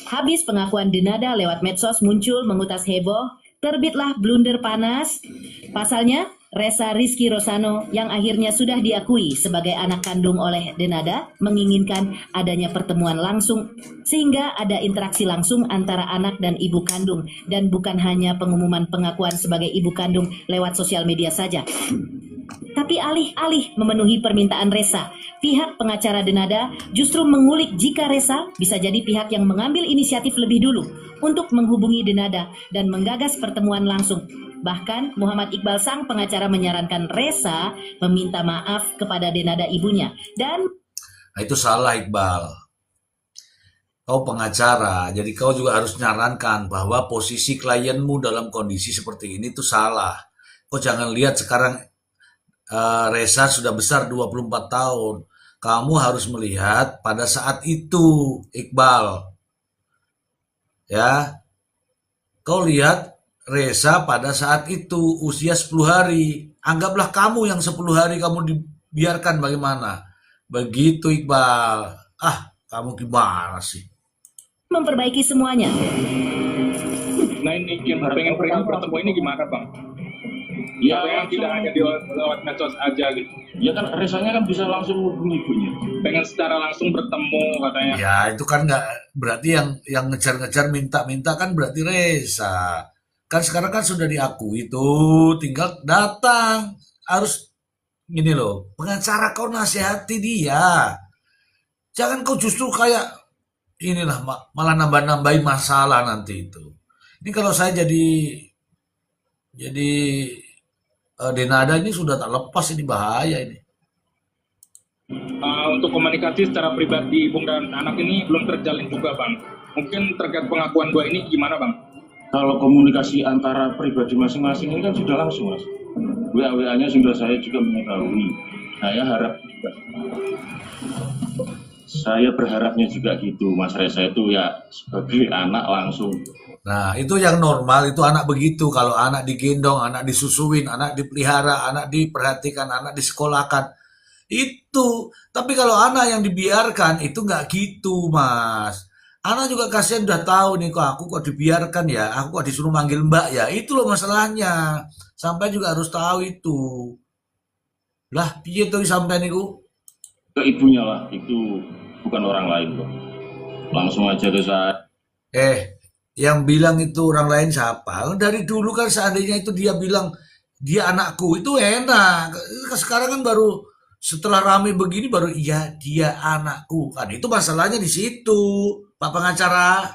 Habis pengakuan Denada lewat medsos muncul mengutas heboh, terbitlah blunder panas. Pasalnya, Resa Rizky Rosano yang akhirnya sudah diakui sebagai anak kandung oleh Denada menginginkan adanya pertemuan langsung sehingga ada interaksi langsung antara anak dan ibu kandung dan bukan hanya pengumuman pengakuan sebagai ibu kandung lewat sosial media saja. Tapi alih-alih memenuhi permintaan Resa, pihak pengacara Denada justru mengulik jika Resa bisa jadi pihak yang mengambil inisiatif lebih dulu untuk menghubungi Denada dan menggagas pertemuan langsung. Bahkan Muhammad Iqbal sang pengacara menyarankan Resa meminta maaf kepada Denada ibunya dan Nah, itu salah Iqbal. Kau pengacara, jadi kau juga harus nyarankan bahwa posisi klienmu dalam kondisi seperti ini tuh salah. Kau jangan lihat sekarang Resa sudah besar 24 tahun. Kamu harus melihat pada saat itu, Iqbal. Ya, kau lihat Resa pada saat itu usia 10 hari. Anggaplah kamu yang 10 hari kamu dibiarkan bagaimana. Begitu Iqbal. Ah, kamu gimana sih? memperbaiki semuanya. Nah ini yang pengen perihal bertemu ini gimana bang? Ya, Atau yang tidak hanya di lewat medsos aja gitu. ya kan Resanya kan bisa langsung hubungi ibunya. Pengen secara langsung bertemu katanya. Ya, itu kan nggak berarti yang ngejar-ngejar minta-minta kan berarti Resa. Kan sekarang kan sudah diakui itu, tinggal datang. Harus gini loh, pengacara kau nasihati dia. Jangan kau justru kayak inilah malah nambah-nambahin masalah nanti itu. Ini kalau saya jadi Denada ini sudah tak lepas, ini bahaya ini. Untuk komunikasi secara pribadi ibu dan anak ini belum terjalin juga bang. Mungkin terkait pengakuan dua ini gimana bang? Kalau komunikasi antara pribadi masing-masing ini kan sudah langsung mas. WA-nya sudah saya juga mengetahui. Saya berharapnya juga gitu Mas Resa itu ya sebagai anak langsung. Nah, itu yang normal, itu anak begitu. Kalau anak digendong, anak disusuin, anak dipelihara, anak diperhatikan, anak disekolahkan. Itu. Tapi kalau anak yang dibiarkan, itu nggak gitu, Mas. Anak juga kasihan udah tahu nih, kok aku kok dibiarkan ya, aku kok disuruh manggil mbak ya. Itu loh masalahnya. Sampai juga harus tahu itu. Lah, piye tuh sampai niku? Ke ibunya lah, itu bukan orang lain kok. Langsung aja ke saya. Yang bilang itu orang lain siapa? Dari dulu kan seandainya itu dia bilang dia anakku itu enak. Sekarang kan baru setelah rame begini baru iya dia anakku. Kan itu masalahnya di situ, Pak pengacara.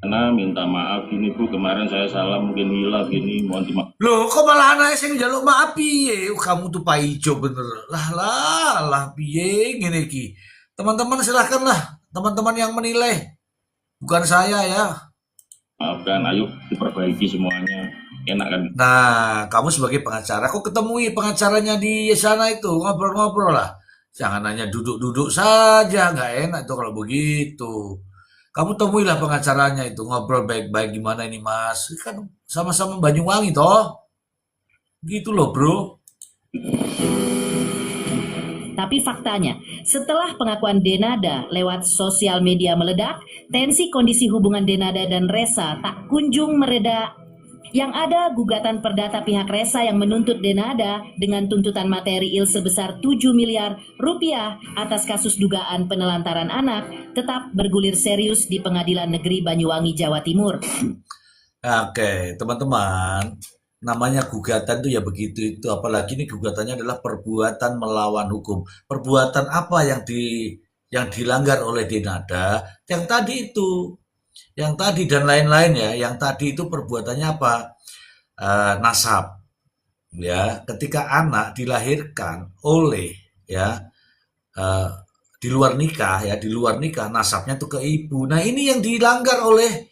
Karena minta maaf gini Bu, kemarin saya salah mungkin hilaf gini, mohon dimaaf. Loh, kok malah anaknya sing njaluk maaf piye? Kamu tuh Pak Ijo bener. Lah piye ngene iki. Teman-teman silahkanlah, teman-teman yang menilai. Bukan saya ya. Maafkan, ayo diperbaiki semuanya. Enak kan? Nah, kamu sebagai pengacara, kok ketemui pengacaranya di sana itu, ngobrol-ngobrol lah. Jangan hanya duduk-duduk saja, nggak enak tuh kalau begitu. Kamu temuilah pengacaranya itu, ngobrol baik-baik gimana ini mas. Kan sama-sama Banyuwangi toh. Gitu loh bro. Tapi faktanya, setelah pengakuan Denada lewat sosial media meledak, tensi kondisi hubungan Denada dan Resa tak kunjung mereda. Yang ada gugatan perdata pihak Resa yang menuntut Denada dengan tuntutan material sebesar 7 miliar rupiah atas kasus dugaan penelantaran anak tetap bergulir serius di Pengadilan Negeri Banyuwangi, Jawa Timur. Oke, teman-teman. Namanya gugatan tuh ya begitu itu. Apalagi ini gugatannya adalah perbuatan melawan hukum. Perbuatan apa yang dilanggar oleh Denada? Yang tadi itu. Yang tadi dan lain-lain ya. Yang tadi itu perbuatannya apa? Nasab. ya, ketika anak dilahirkan oleh ya eh, di luar nikah ya, di luar nikah nasabnya tuh ke ibu. Nah, ini yang dilanggar oleh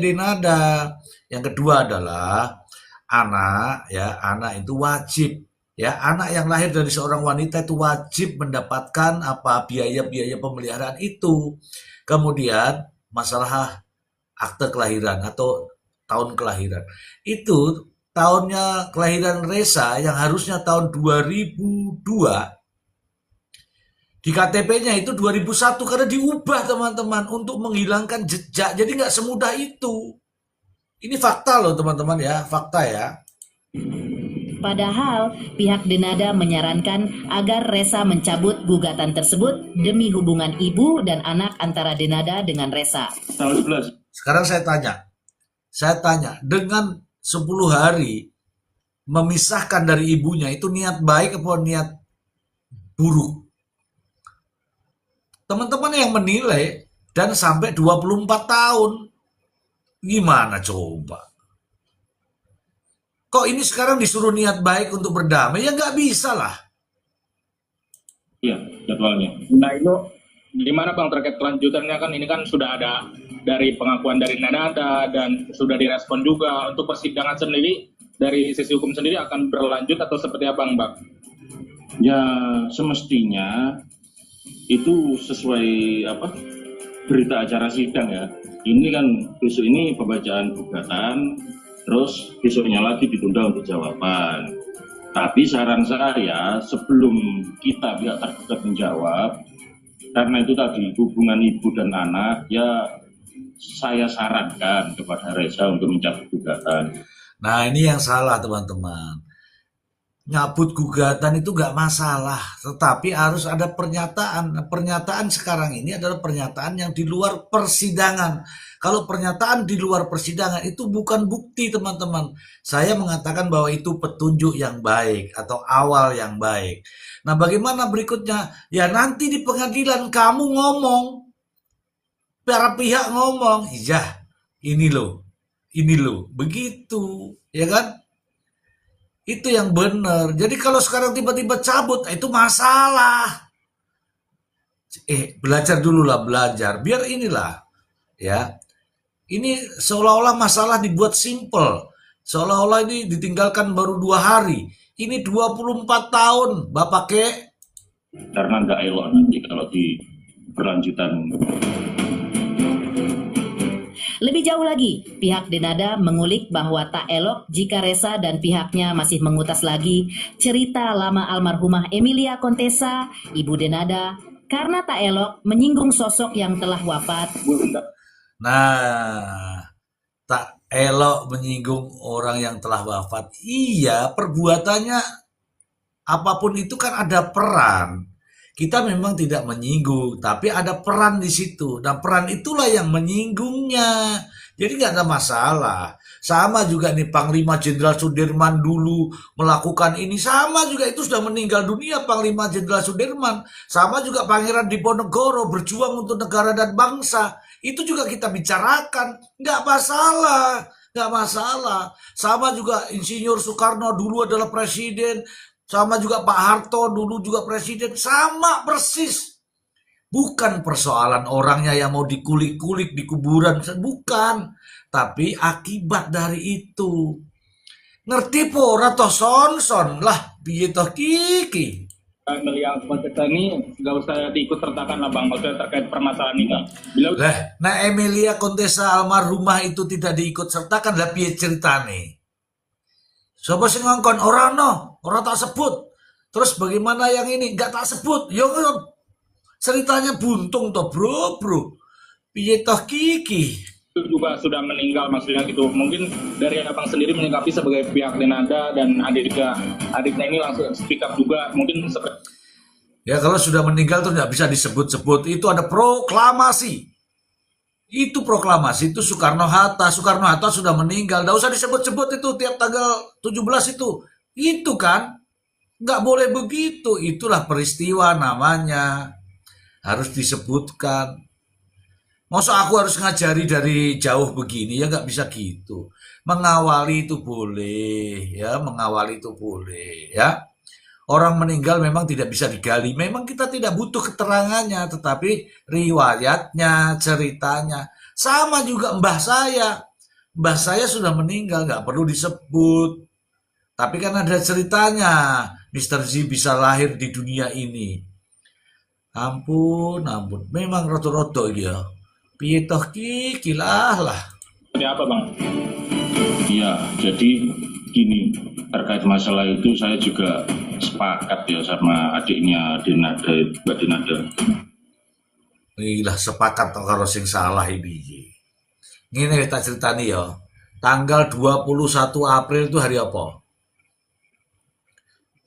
Denada. Yang kedua adalah anak ya, anak itu wajib ya, anak yang lahir dari seorang wanita itu wajib mendapatkan apa biaya-biaya pemeliharaan itu. Kemudian masalah akte kelahiran atau tahun kelahiran. Itu tahunnya kelahiran Reza yang harusnya tahun 2002 di KTP-nya itu 2001 karena diubah teman-teman untuk menghilangkan jejak. Jadi nggak semudah itu. Ini fakta loh teman-teman ya, fakta ya. Padahal pihak Denada menyarankan agar Reza mencabut gugatan tersebut demi hubungan ibu dan anak antara Denada dengan Reza. Tanggal 11. Sekarang saya tanya, dengan 10 hari memisahkan dari ibunya itu niat baik atau niat buruk? Teman-teman yang menilai dan sampai 24 tahun. Gimana coba? Kok ini sekarang disuruh niat baik untuk berdamai? Ya nggak bisa lah. Iya, jadwalnya. Nah itu gimana Bang terkait kelanjutannya, kan ini kan sudah ada dari pengakuan dari Denada dan sudah direspon juga. Untuk persidangan sendiri dari sisi hukum sendiri akan berlanjut atau seperti apa Bang? Ya semestinya itu sesuai apa berita acara sidang ya. Ini kan besok ini pembacaan gugatan, terus besoknya lagi ditunda untuk jawaban. Tapi saran saya sebelum kita pihak tergugat menjawab, karena itu tadi hubungan ibu dan anak, ya saya sarankan kepada Reza untuk mencabut gugatan. Nah, ini yang salah teman-teman. Nyabut gugatan itu nggak masalah, tetapi harus ada pernyataan. Nah, pernyataan sekarang ini adalah pernyataan yang di luar persidangan. Kalau pernyataan di luar persidangan itu bukan bukti teman-teman. Saya mengatakan bahwa itu petunjuk yang baik atau awal yang baik. Nah, bagaimana berikutnya? Ya nanti di pengadilan kamu ngomong, para pihak ngomong, iya ini loh, begitu, ya kan? Itu yang benar. Jadi kalau sekarang tiba-tiba cabut, itu masalah. Belajar dulu lah, belajar. Biar inilah, ya. Ini seolah-olah masalah dibuat simple. Seolah-olah ini ditinggalkan baru 2 hari. Ini 24 tahun, Bapak Kek. Karena nggak elok nanti kalau di berlanjutan. Lebih jauh lagi, pihak Denada mengulik bahwa tak elok jika Reza dan pihaknya masih mengutas lagi cerita lama almarhumah Emilia Contessa, ibu Denada, karena tak elok menyinggung sosok yang telah wafat. Nah, tak elok menyinggung orang yang telah wafat. Iya, perbuatannya apapun itu kan ada peran. Kita memang tidak menyinggung, tapi ada peran di situ. Dan peran itulah yang menyinggungnya. Jadi nggak ada masalah. Sama juga nih Panglima Jenderal Sudirman dulu melakukan ini. Sama juga itu sudah meninggal dunia Panglima Jenderal Sudirman. Sama juga Pangeran Diponegoro berjuang untuk negara dan bangsa. Itu juga kita bicarakan. Nggak masalah. Nggak masalah. Sama juga Insinyur Soekarno dulu adalah presiden. Sama juga Pak Harto dulu juga presiden, sama persis. Bukan persoalan orangnya yang mau dikulik-kulik di kuburan, bukan. Tapi akibat dari itu. Ngerti pora toh son lah, piye toh kiki. Emilia Contessa ini nggak usah diikut sertakan lah Bang, maksudnya terkait permasalahan ini. Nah Emilia Contessa almarhumah itu tidak diikut sertakan, lah piye ceritane. Siapa sih ngongkon orang tak sebut. Terus bagaimana yang ini nggak tak sebut? Yo ceritanya buntung toh bro. Piye toh kiki. Itu juga sudah meninggal maksudnya gitu. Mungkin dari Abang sendiri menyikapi sebagai pihak Denada dan adiknya ini langsung speak up juga. Mungkin seperti ya kalau sudah meninggal tuh nggak bisa disebut-sebut. Itu ada proklamasi. Itu proklamasi itu Soekarno-Hatta sudah meninggal, nggak usah disebut-sebut itu tiap tanggal 17 itu kan nggak boleh begitu. Itulah peristiwa namanya, harus disebutkan. Masa aku harus ngajari dari jauh begini, ya nggak bisa gitu. Mengawali itu boleh, ya, mengawali itu boleh, ya. Orang meninggal memang tidak bisa digali. Memang kita tidak butuh keterangannya, tetapi riwayatnya, ceritanya. Sama juga mbah saya. Mbah saya sudah meninggal, nggak perlu disebut. Tapi kan ada ceritanya, Mister Z bisa lahir di dunia ini. Ampun, ampun. Memang roto-roto ya. Piye toh ki kilah lah. Seperti apa Bang? Ya, jadi gini, terkait masalah itu saya juga sepakat ya sama adiknya Denada, Mbak Denada. Ilah sepakat toh karo sing salah iki. Ngene tak ceritani ya. Tanggal 21 April itu hari apa?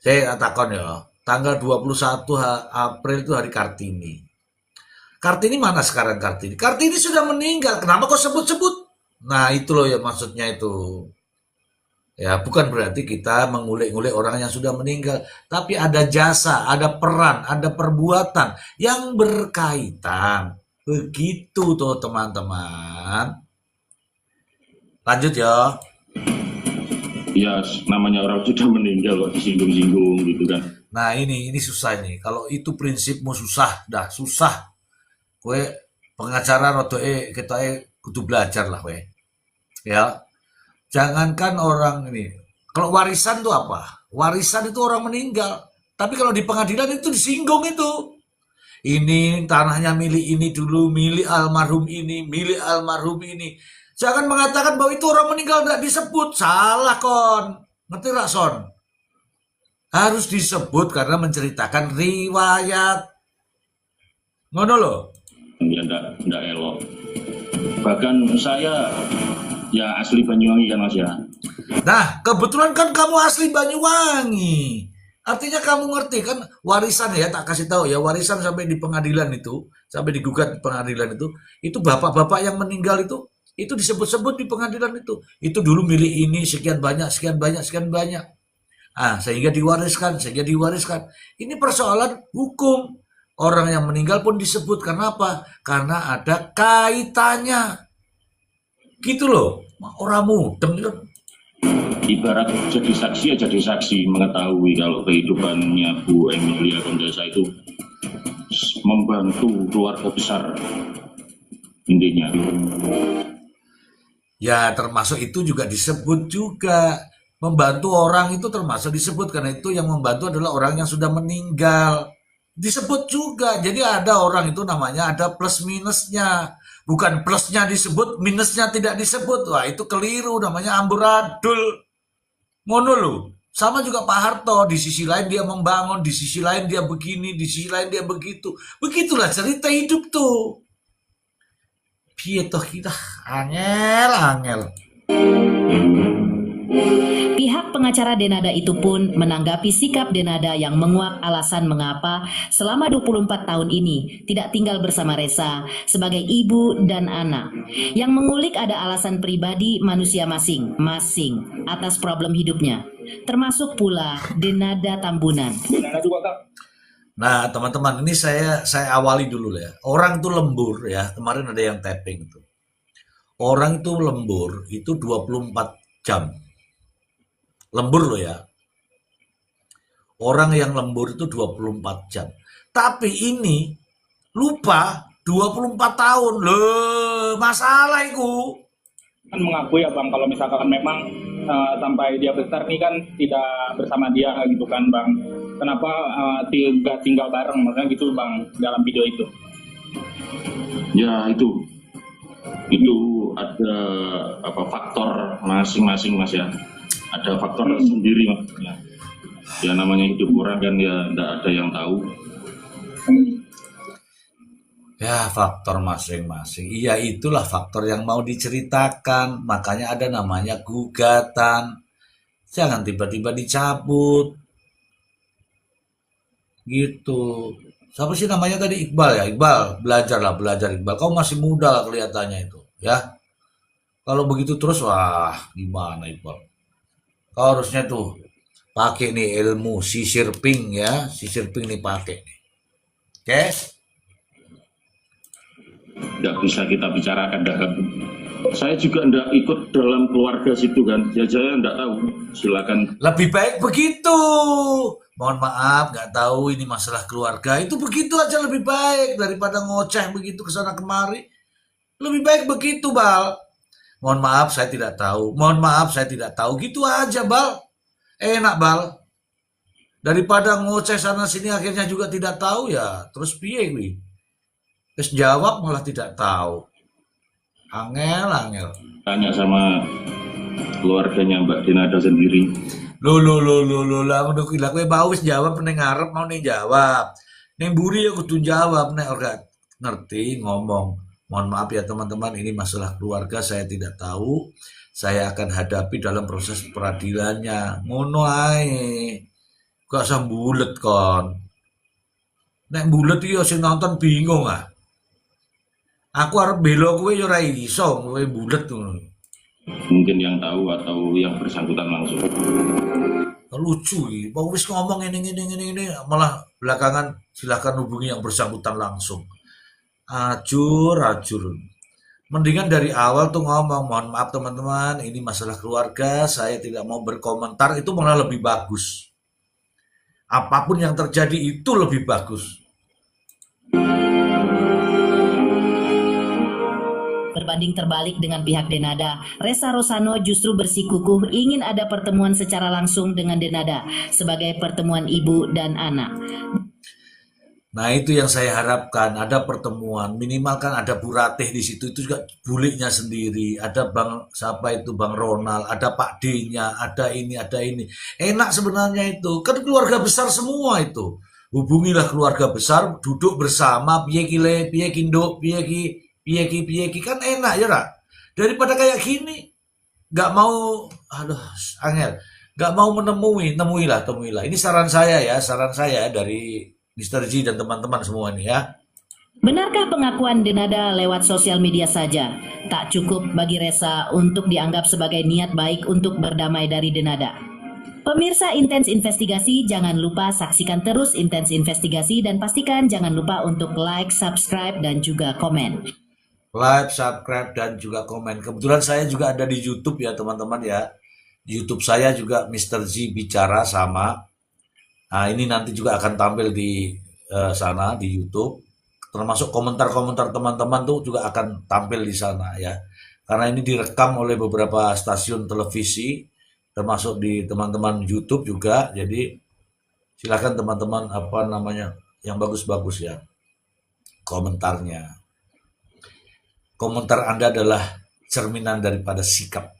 Saya takon ya. Tanggal 21 April itu hari Kartini. Kartini mana sekarang Kartini? Kartini sudah meninggal. Kenapa kok sebut-sebut? Nah, itu loh ya maksudnya itu. Ya, bukan berarti kita mengulik-ngulik orang yang sudah meninggal, tapi ada jasa, ada peran, ada perbuatan yang berkaitan. Begitu tuh teman-teman. Lanjut ya. Ya, namanya orang sudah meninggal kok disinggung-singgung gitu kan. Nah, ini susah ini. Kalau itu prinsipmu susah, dah susah. Kowe pengacara rodoe kita kudu belajar lah kowe. Ya. Jangankan orang ini. Kalau warisan itu apa? Warisan itu orang meninggal. Tapi kalau di pengadilan itu disinggung itu. Ini tanahnya milik ini dulu, milik almarhum ini, milik almarhum ini. Jangan mengatakan bahwa itu orang meninggal tidak disebut. Salah kon. Ngerti gak Son? Harus disebut karena menceritakan riwayat. Ngono loh. Ya enggak elok. Bahkan saya ya asli Banyuwangi kan Mas ya. Nah, kebetulan kan kamu asli Banyuwangi. Artinya kamu ngerti kan warisan ya, tak kasih tahu ya, warisan sampai di pengadilan itu, sampai digugat di pengadilan itu bapak-bapak yang meninggal itu disebut-sebut di pengadilan itu. Itu dulu milik ini sekian banyak, sekian banyak, sekian banyak. Ah, sehingga diwariskan. Ini persoalan hukum. Orang yang meninggal pun disebut karena apa? Karena ada kaitannya. Gitu loh. Orang mudeng itu. Ibarat jadi saksi ya jadi saksi, mengetahui kalau kehidupannya Bu Emilia Kondesa itu membantu keluarga besar intinya. Ya termasuk itu juga disebut juga. Membantu orang itu termasuk disebut karena itu yang membantu adalah orang yang sudah meninggal. Disebut juga. Jadi ada orang itu namanya ada plus minusnya. Bukan plusnya disebut, minusnya tidak disebut. Wah itu keliru namanya amburadul. Ngono loh. Sama juga Pak Harto. Di sisi lain dia membangun, di sisi lain dia begini, di sisi lain dia begitu. Begitulah cerita hidup tuh. Piye toh kita angel. Pihak pengacara Denada itu pun menanggapi sikap Denada yang menguak alasan mengapa selama 24 tahun ini tidak tinggal bersama Ressa sebagai ibu dan anak. Yang mengulik ada alasan pribadi manusia masing-masing atas problem hidupnya, termasuk pula Denada Tambunan. Denada juga Kak. Nah, teman-teman, ini saya awali dulu ya. Orang itu lembur ya. Kemarin ada yang tapping itu. Orang itu lembur itu 24 jam. Lembur loh ya. Orang yang lembur itu 24 jam. Tapi ini lupa 24 tahun. Loh, masalah itu. Kan mengakui ya Bang kalau misalkan memang sampai dia besar nih kan tidak bersama dia gitu kan Bang. Kenapa tidak tinggal bareng maksudnya gitu Bang dalam video itu. Ya itu ada apa faktor masing-masing Mas ya. Ada faktor sendiri Mas. Ya namanya hidup orang kan ya tidak ada yang tahu. Ya, faktor masing-masing. Iya, itulah faktor yang mau diceritakan. Makanya ada namanya gugatan. Jangan tiba-tiba dicabut. Gitu. Siapa sih namanya tadi? Iqbal ya? Iqbal, belajar Iqbal. Kau masih muda lah kelihatannya itu, ya. Kalau begitu terus, wah, gimana Iqbal? Kau harusnya tuh pakai nih ilmu sisir pink ya, sisir pink nih pakai. Oke? nggak bisa kita bicarakan dalam. Saya juga nggak ikut dalam keluarga situ kan, ya saya nggak tahu. Silakan. Lebih baik begitu. Mohon maaf, nggak tahu ini masalah keluarga. Itu begitu aja lebih baik daripada ngoceh begitu ke sana kemari. Lebih baik begitu, Bal. Mohon maaf, saya tidak tahu. Mohon maaf, saya tidak tahu. Gitu aja, Bal. Enak, Bal. Daripada ngoceh sana sini akhirnya juga tidak tahu ya. Terus piye kuwi? Terus jawab malah tidak tahu. Angel. Tanya sama keluarganya Mbak Denada sendiri. Lo lah ngono kuwi lah kowe mau wis jawab ning ngarep mau ning jawab. Ning mburi ya kudu jawab nek ora ngerti ngomong. Mohon maaf ya teman-teman, ini masalah keluarga saya tidak tahu. Saya akan hadapi dalam proses peradilannya. Ngono ae. Gak usah bulet kon. Nek bulet iki sing nonton bingung ah. Aku arep bela kowe ya ora iso, kowe bulet ngono. Mungkin yang tahu atau yang bersangkutan langsung. Lucu iki, mau wis ngomong ini malah belakangan silakan hubungi yang bersangkutan langsung. Ajur. Mendingan dari awal tuh ngomong, mohon maaf teman-teman, ini masalah keluarga, saya tidak mau berkomentar, itu malah lebih bagus. Apapun yang terjadi itu lebih bagus. Berbanding terbalik dengan pihak Denada, Ressa Rosano justru bersikukuh ingin ada pertemuan secara langsung dengan Denada sebagai pertemuan ibu dan anak. Nah itu yang saya harapkan, ada pertemuan, minimal kan ada Bu Ratih di situ, itu juga buliknya sendiri, ada Bang siapa itu Bang Ronald, ada Pak D-nya, ada ini. Enak sebenarnya itu, kan keluarga besar semua itu. Hubungilah keluarga besar, duduk bersama, piye kile, piye kindo, piye ki, kan enak ya Ra. Daripada kayak gini, nggak mau, angel, nggak mau temuilah. Ini saran saya dari Mr. G dan teman-teman semua nih ya. Benarkah pengakuan Denada lewat sosial media saja tak cukup bagi Ressa untuk dianggap sebagai niat baik untuk berdamai dari Denada? Pemirsa Intens Investigasi, jangan lupa saksikan terus Intens Investigasi dan pastikan jangan lupa untuk like, subscribe, dan juga komen. Like, subscribe, dan juga komen. Kebetulan saya juga ada di YouTube ya teman-teman ya. Di YouTube saya juga Mr. G bicara sama. Nah ini nanti juga akan tampil di sana di YouTube. Termasuk komentar-komentar teman-teman tuh juga akan tampil di sana ya. Karena ini direkam oleh beberapa stasiun televisi, termasuk di teman-teman YouTube juga. Jadi silakan teman-teman yang bagus-bagus ya komentarnya. Komentar Anda adalah cerminan daripada sikap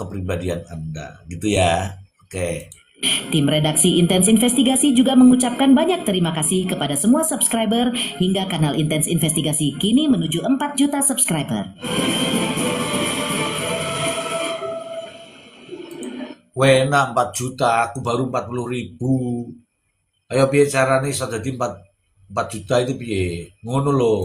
kepribadian Anda, gitu ya. Oke. Tim redaksi Intens Investigasi juga mengucapkan banyak terima kasih kepada semua subscriber hingga kanal Intens Investigasi kini menuju 4 juta subscriber. Wena 4 juta, aku baru 40.000. Ayo piye carane iso dadi 4 juta itu piye? Ngono lho.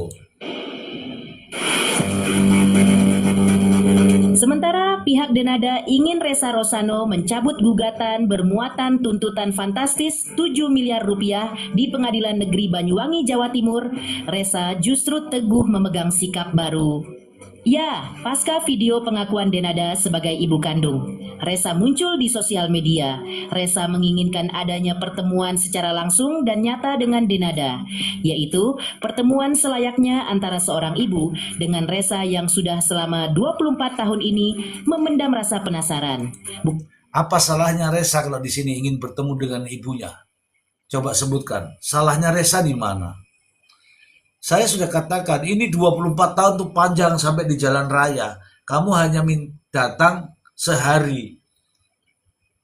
Sementara pihak Denada ingin Ressa Rosano mencabut gugatan bermuatan tuntutan fantastis 7 miliar rupiah di Pengadilan Negeri Banyuwangi, Jawa Timur, Ressa justru teguh memegang sikap baru. Ya, pasca video pengakuan Denada sebagai ibu kandung, Ressa muncul di sosial media. Ressa menginginkan adanya pertemuan secara langsung dan nyata dengan Denada, yaitu pertemuan selayaknya antara seorang ibu dengan Ressa yang sudah selama 24 tahun ini memendam rasa penasaran. Apa salahnya Ressa kalau di sini ingin bertemu dengan ibunya? Coba sebutkan, salahnya Ressa di mana? Saya sudah katakan, ini 24 tahun tuh panjang sampai di jalan raya. Kamu hanya datang sehari.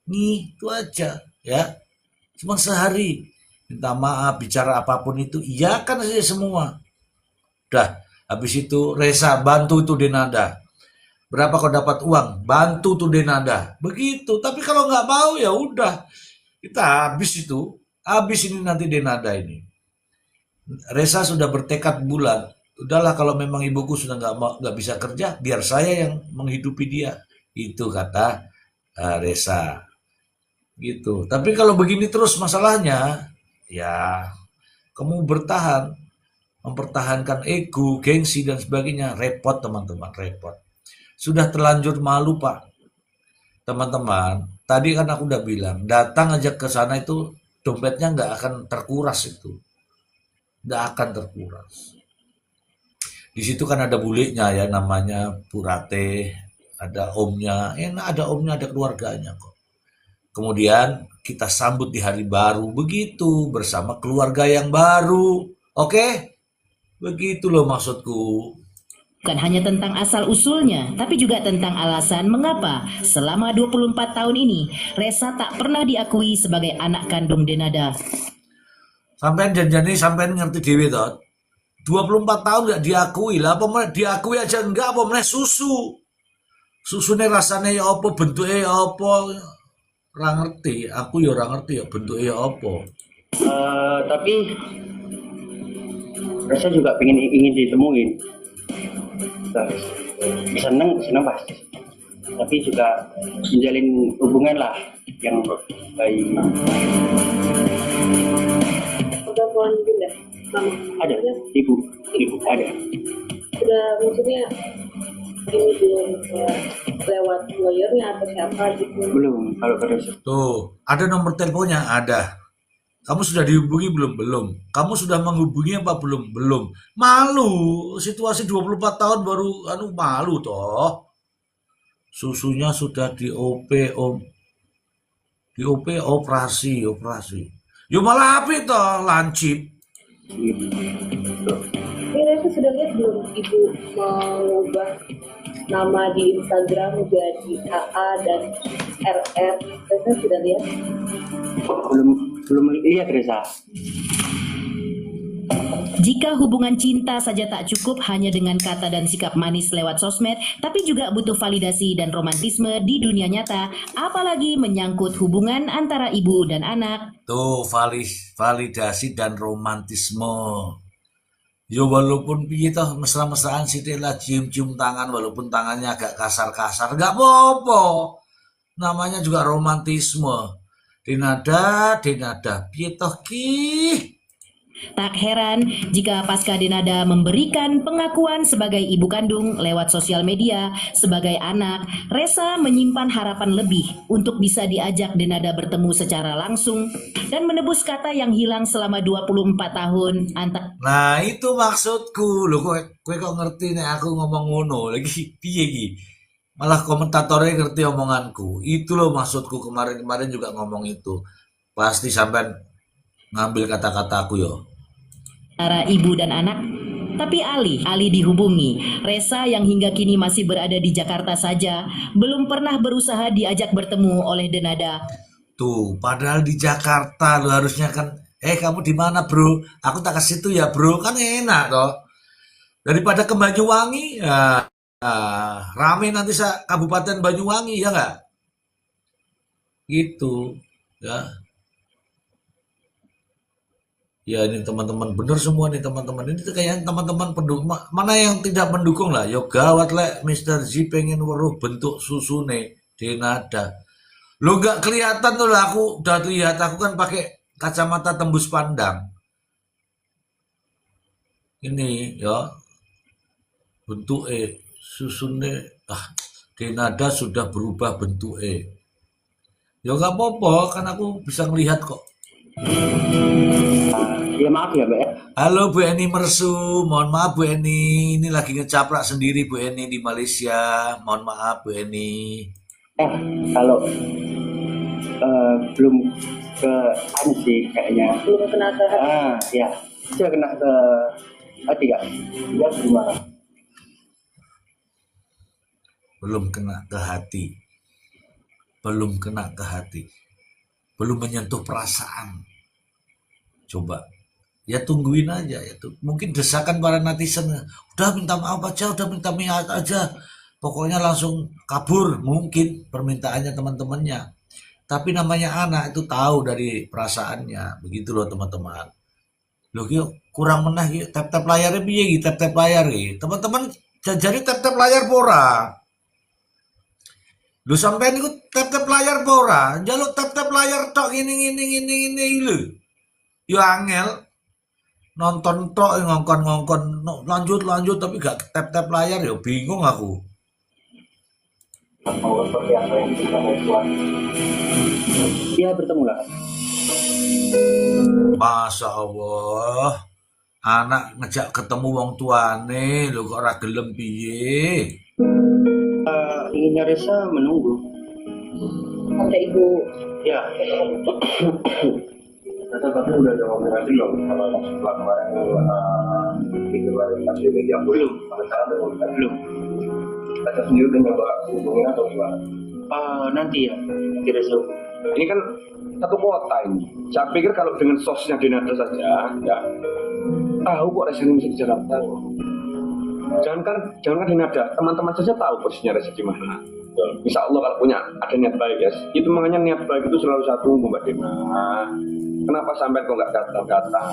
Nih, itu aja. Ya, cuma sehari. Minta maaf, bicara apapun itu. Iya kan saja semua. Udah, habis itu Ressa bantu itu Denada. Berapa kau dapat uang? Bantu tuh Denada. Begitu. Tapi kalau nggak mau ya udah. Kita habis itu. Habis ini nanti Denada ini. Ressa sudah bertekad bulat, udahlah kalau memang ibuku sudah nggak bisa kerja, biar saya yang menghidupi dia. Itu kata Ressa. Gitu. Tapi kalau begini terus masalahnya, ya kamu bertahan. mempertahankan ego, gengsi dan sebagainya. Repot teman-teman, repot. Sudah terlanjur malu Pak. Teman-teman, tadi kan aku udah bilang, datang aja ke sana itu dompetnya nggak akan terkuras itu. Nggak akan terkuras. Di situ kan ada buliknya ya, namanya Bu Ratih, ada omnya, ada omnya, ada keluarganya kok. Kemudian kita sambut di hari baru begitu bersama keluarga yang baru. Oke? Begitu loh maksudku. Bukan hanya tentang asal-usulnya, tapi juga tentang alasan mengapa selama 24 tahun ini Resa tak pernah diakui sebagai anak kandung Denada. Sampai janjani sampai ngerti dewe toh. 24 tahun nggak diakui lah, apa meneh diakui aja enggak, apa meneh susu. Susune rasanya ya apa, bentuknya ya apa. Ora ngerti, aku ya ora ngerti ya bentuknya ya apa. Tapi Resa juga ingin ditemuin. Seneng pasti. Tapi juga menjalin hubungan lah yang baik. Udah pulang juga sama Ada, ibu ada. udah maksudnya ini belum lewat lawyernya atau siapa gitu. Belum, kalau ke Resa. Tuh, ada nomor teleponnya? Ada. Kamu sudah dihubungi belum? Belum. Kamu sudah menghubungi apa belum? Belum. Malu. Situasi 24 tahun baru malu toh. Susunya sudah di OP, Om. Di OP operasi. Yo malah apa toh? Lancip. Ini Reza sudah lihat belum ibu mengubah nama di Instagram jadi AA dan RR? Reza sudah lihat? Belum lihat Resa. Jika hubungan cinta saja tak cukup hanya dengan kata dan sikap manis lewat sosmed, tapi juga butuh validasi dan romantisme di dunia nyata, apalagi menyangkut hubungan antara ibu dan anak. Tuh, validasi dan romantisme. Yo walaupun piye toh mesra-mesraan sithik lah, cium-cium tangan walaupun tangannya agak kasar-kasar, enggak apa-apa. Namanya juga romantisme. Denada, piye toh ki? Tak heran jika pasca Denada memberikan pengakuan sebagai ibu kandung lewat sosial media sebagai anak, Resa menyimpan harapan lebih untuk bisa diajak Denada bertemu secara langsung dan menebus kata yang hilang selama 24 tahun antara. Nah, itu maksudku. Loh, kowe kok ngerti nek aku ngomong ngono lagi piye iki? Malah komentatornya ngerti omonganku. Itu loh maksudku, kemarin juga ngomong itu. Pasti sampean ngambil kata-kataku yo. Antara ibu dan anak. Tapi Ali dihubungi. Resa yang hingga kini masih berada di Jakarta saja belum pernah berusaha diajak bertemu oleh Denada. Tuh, padahal di Jakarta lo harusnya kan, kamu di mana bro? Aku tak ke situ ya bro, kan enak toh. Daripada ke Banyuwangi, ya rame nanti Kabupaten Banyuwangi ya nggak? Gitu, ya. Ya ini teman-teman bener semua nih teman-teman. Ini tuh kayak teman-teman pendukung mana yang tidak mendukung lah. Yo gawat lek Mr. Z pengen weruh bentuk susune Denada. Lo nggak kelihatan tuh lah, aku udah lihat, aku kan pakai kacamata tembus pandang. Ini ya bentuk susune Denada sudah berubah bentuk Ya nggak apa-apa kan aku bisa ngelihat kok. Ya maaf ya Mbak ya. Halo Bu Eni Mersu, mohon maaf Bu Eni, ini lagi ngecaprak sendiri Bu Eni di Malaysia, mohon maaf Bu Eni. Kalau belum ke sih kayaknya. Belum kena ke Ya, saya kena ke tiga. Ya gimana? Belum kena ke hati, belum kena ke hati, belum menyentuh perasaan. Coba. Ya tungguin aja ya tuh. Mungkin desakan para netizen, udah minta maaf aja, udah minta maaf aja. Pokoknya langsung kabur mungkin permintaannya teman-temannya. Tapi namanya anak itu tahu dari perasaannya. Begitu loh teman-teman. Loh yuk kurang menah yuk tap-tap layarnya piye iki tap-tap layar iki. Teman-teman jadi tap-tap layar pora. Lu sampean iku tap-tap layar pora. Njaluk tap-tap layar tok ini lho. Yo angel. nonton tok ngongkon lanjut tapi gak tap layar ya bingung aku. Mau seperti apa yang kita buat? Dia bertemu lah. Masya Allah, anak ngejak ketemu wong tuane lho kok ora gelem piye. Inginnya Resa menunggu. Ada ibu Ya. Tapi udah ada komunikasi belum kalau setelah kemarin itu baru kasih media belum pada saat ada komunikasi belum. Kita sendiri udah nyoba hubungin atau gimana? Nanti ya, Resa. Ini kan satu kota ini. Saya pikir kalau dengan sosnya Denada saja, ya tahu kok Resa ini bisa di Jakarta. Jangankan Denada, teman-teman saja tahu posisinya Resa di mana. Insya Allah kalau punya ada niat baik ya. Itu makanya niat baik itu selalu satu Mbak Dena. Kenapa sampai kok nggak datang-datang?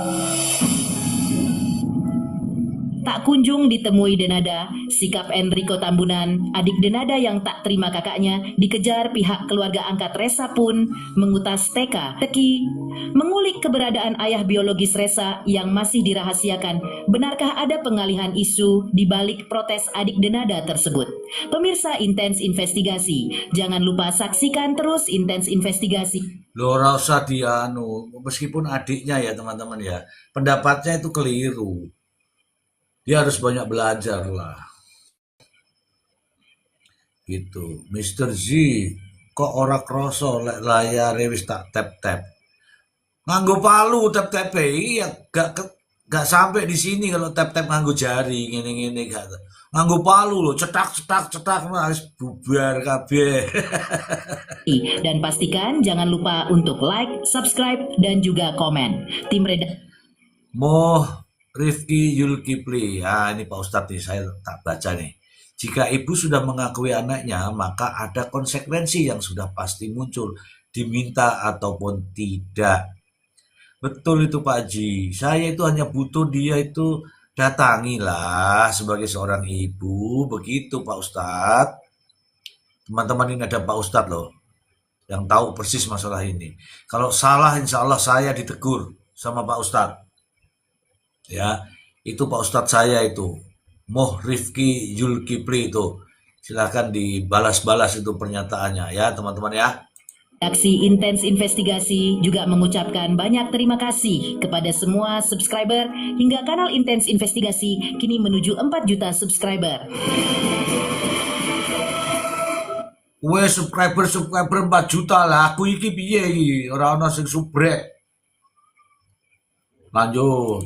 Tak kunjung ditemui Denada, sikap Enrico Tambunan, adik Denada yang tak terima kakaknya, dikejar pihak keluarga angkat Resa pun mengutas teka-teki, mengulik keberadaan ayah biologis Resa yang masih dirahasiakan. Benarkah ada pengalihan isu di balik protes adik Denada tersebut? Pemirsa Intens Investigasi, jangan lupa saksikan terus Intens Investigasi. Loh ora usah dianu, meskipun adiknya ya teman-teman ya, pendapatnya itu keliru. Dia harus banyak belajar lah. Gitu. Mr. Z, kok ora kroso lek layare wis tak tap-tap. Nganggo palu tap-tap iya gak sampai di sini kalau tap-tap nganggo jari ngene-ngene gak. Nganggo palu loh, cetak harus bubar kabeh. Dan pastikan jangan lupa untuk like, subscribe, dan juga komen. Tim redaksi Moh Rifki Yulkipli, ini Pak Ustadz nih, saya tak baca nih. Jika ibu sudah mengakui anaknya, maka ada konsekuensi yang sudah pasti muncul, diminta ataupun tidak. Betul itu Pak Haji, saya itu hanya butuh dia itu datangilah sebagai seorang ibu, begitu Pak Ustadz. Teman-teman ini ada Pak Ustadz loh, yang tahu persis masalah ini. Kalau salah insya Allah saya ditegur sama Pak Ustadz. Ya, itu Pak Ustadz saya itu, Moh Rifki Yulkipli itu. Silahkan dibalas-balas itu pernyataannya ya teman-teman ya. Intens Investigasi juga mengucapkan banyak terima kasih kepada semua subscriber hingga kanal Intens Investigasi kini menuju 4 juta subscriber. Subscriber 4 juta lah, aku iki piye iki, ora ana sing subrek. Lanjut.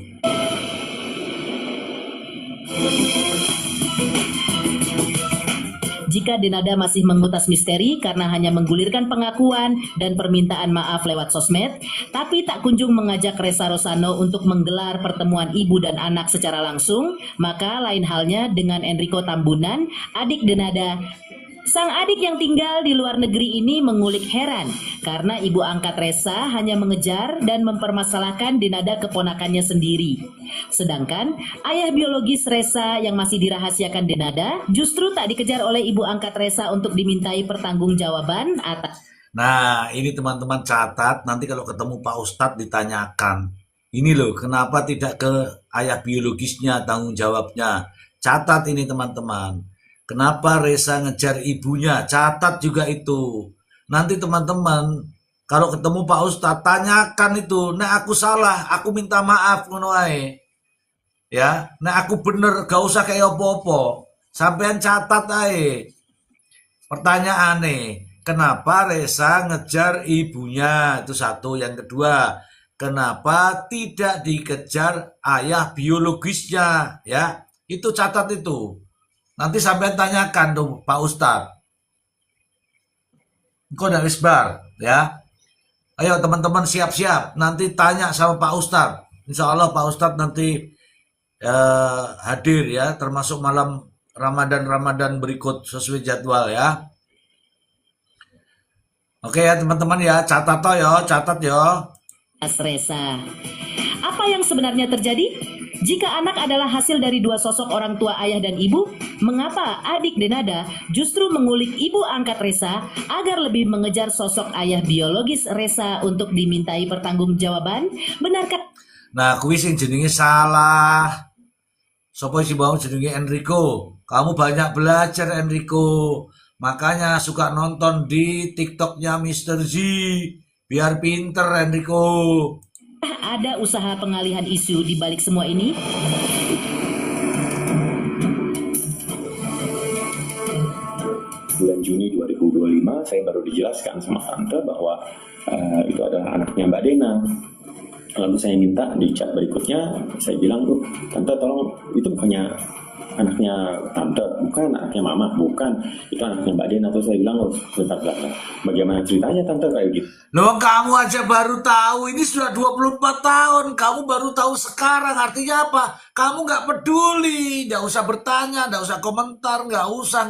Jika Denada masih mengutas misteri karena hanya menggulirkan pengakuan dan permintaan maaf lewat sosmed, tapi tak kunjung mengajak Resa Rosano untuk menggelar pertemuan ibu dan anak secara langsung, maka lain halnya dengan Enrico Tambunan, adik Denada. Sang adik yang tinggal di luar negeri ini mengulik heran karena ibu angkat Resa hanya mengejar dan mempermasalahkan Denada keponakannya sendiri. Sedangkan ayah biologis Resa yang masih dirahasiakan Denada justru tak dikejar oleh ibu angkat Resa untuk dimintai pertanggungjawaban atas. Nah ini teman-teman catat, nanti kalau ketemu Pak Ustadz ditanyakan. Ini loh kenapa tidak ke ayah biologisnya tanggung jawabnya. Catat ini teman-teman. Kenapa Resa ngejar ibunya? Catat juga itu. Nanti teman-teman kalau ketemu Pak Ustadz tanyakan itu. Nah aku salah, aku minta maaf ngono ae. Ya, nah aku bener gak usah kayak opo-opo. Sampean catat ae. Pertanyaan nih, kenapa Resa ngejar ibunya? Itu satu. Yang kedua, kenapa tidak dikejar ayah biologisnya? Ya, itu catat itu. Nanti sampai tanyakan tuh Pak Ustadz. Kok dari isbar ya. Ayo teman-teman siap-siap. Nanti tanya sama Pak Ustadz. Insya Allah Pak Ustadz nanti hadir ya. Termasuk malam Ramadan berikut sesuai jadwal ya. Oke ya teman-teman ya. Catat ya. Resa. Apa yang sebenarnya terjadi? Jika anak adalah hasil dari dua sosok orang tua ayah dan ibu, mengapa adik Denada justru mengulik ibu angkat Resa agar lebih mengejar sosok ayah biologis Resa untuk dimintai pertanggungjawaban? Benarkah? Nah, kuwi sing jenenge salah. Sopo sing mau jenenge Enrico. Kamu banyak belajar Enrico. Makanya suka nonton di TikToknya Mr. Z. Biar pinter Enrico. Ada usaha pengalihan isu di balik semua ini? Bulan Juni 2025 saya baru dijelaskan sama tante bahwa itu adalah anaknya Mbak Dena. Lalu saya minta di chat berikutnya, saya bilang, tuh tante tolong, itu bukannya anaknya tante, bukan anaknya mama, bukan, itu anaknya Mbak Dena. Terus saya bilang, oh sebentar, bagaimana ceritanya tante kayak gitu. Loh, kamu aja baru tahu, ini sudah 24 tahun, kamu baru tahu sekarang, artinya apa? Kamu nggak peduli, nggak usah bertanya, nggak usah komentar, nggak usah,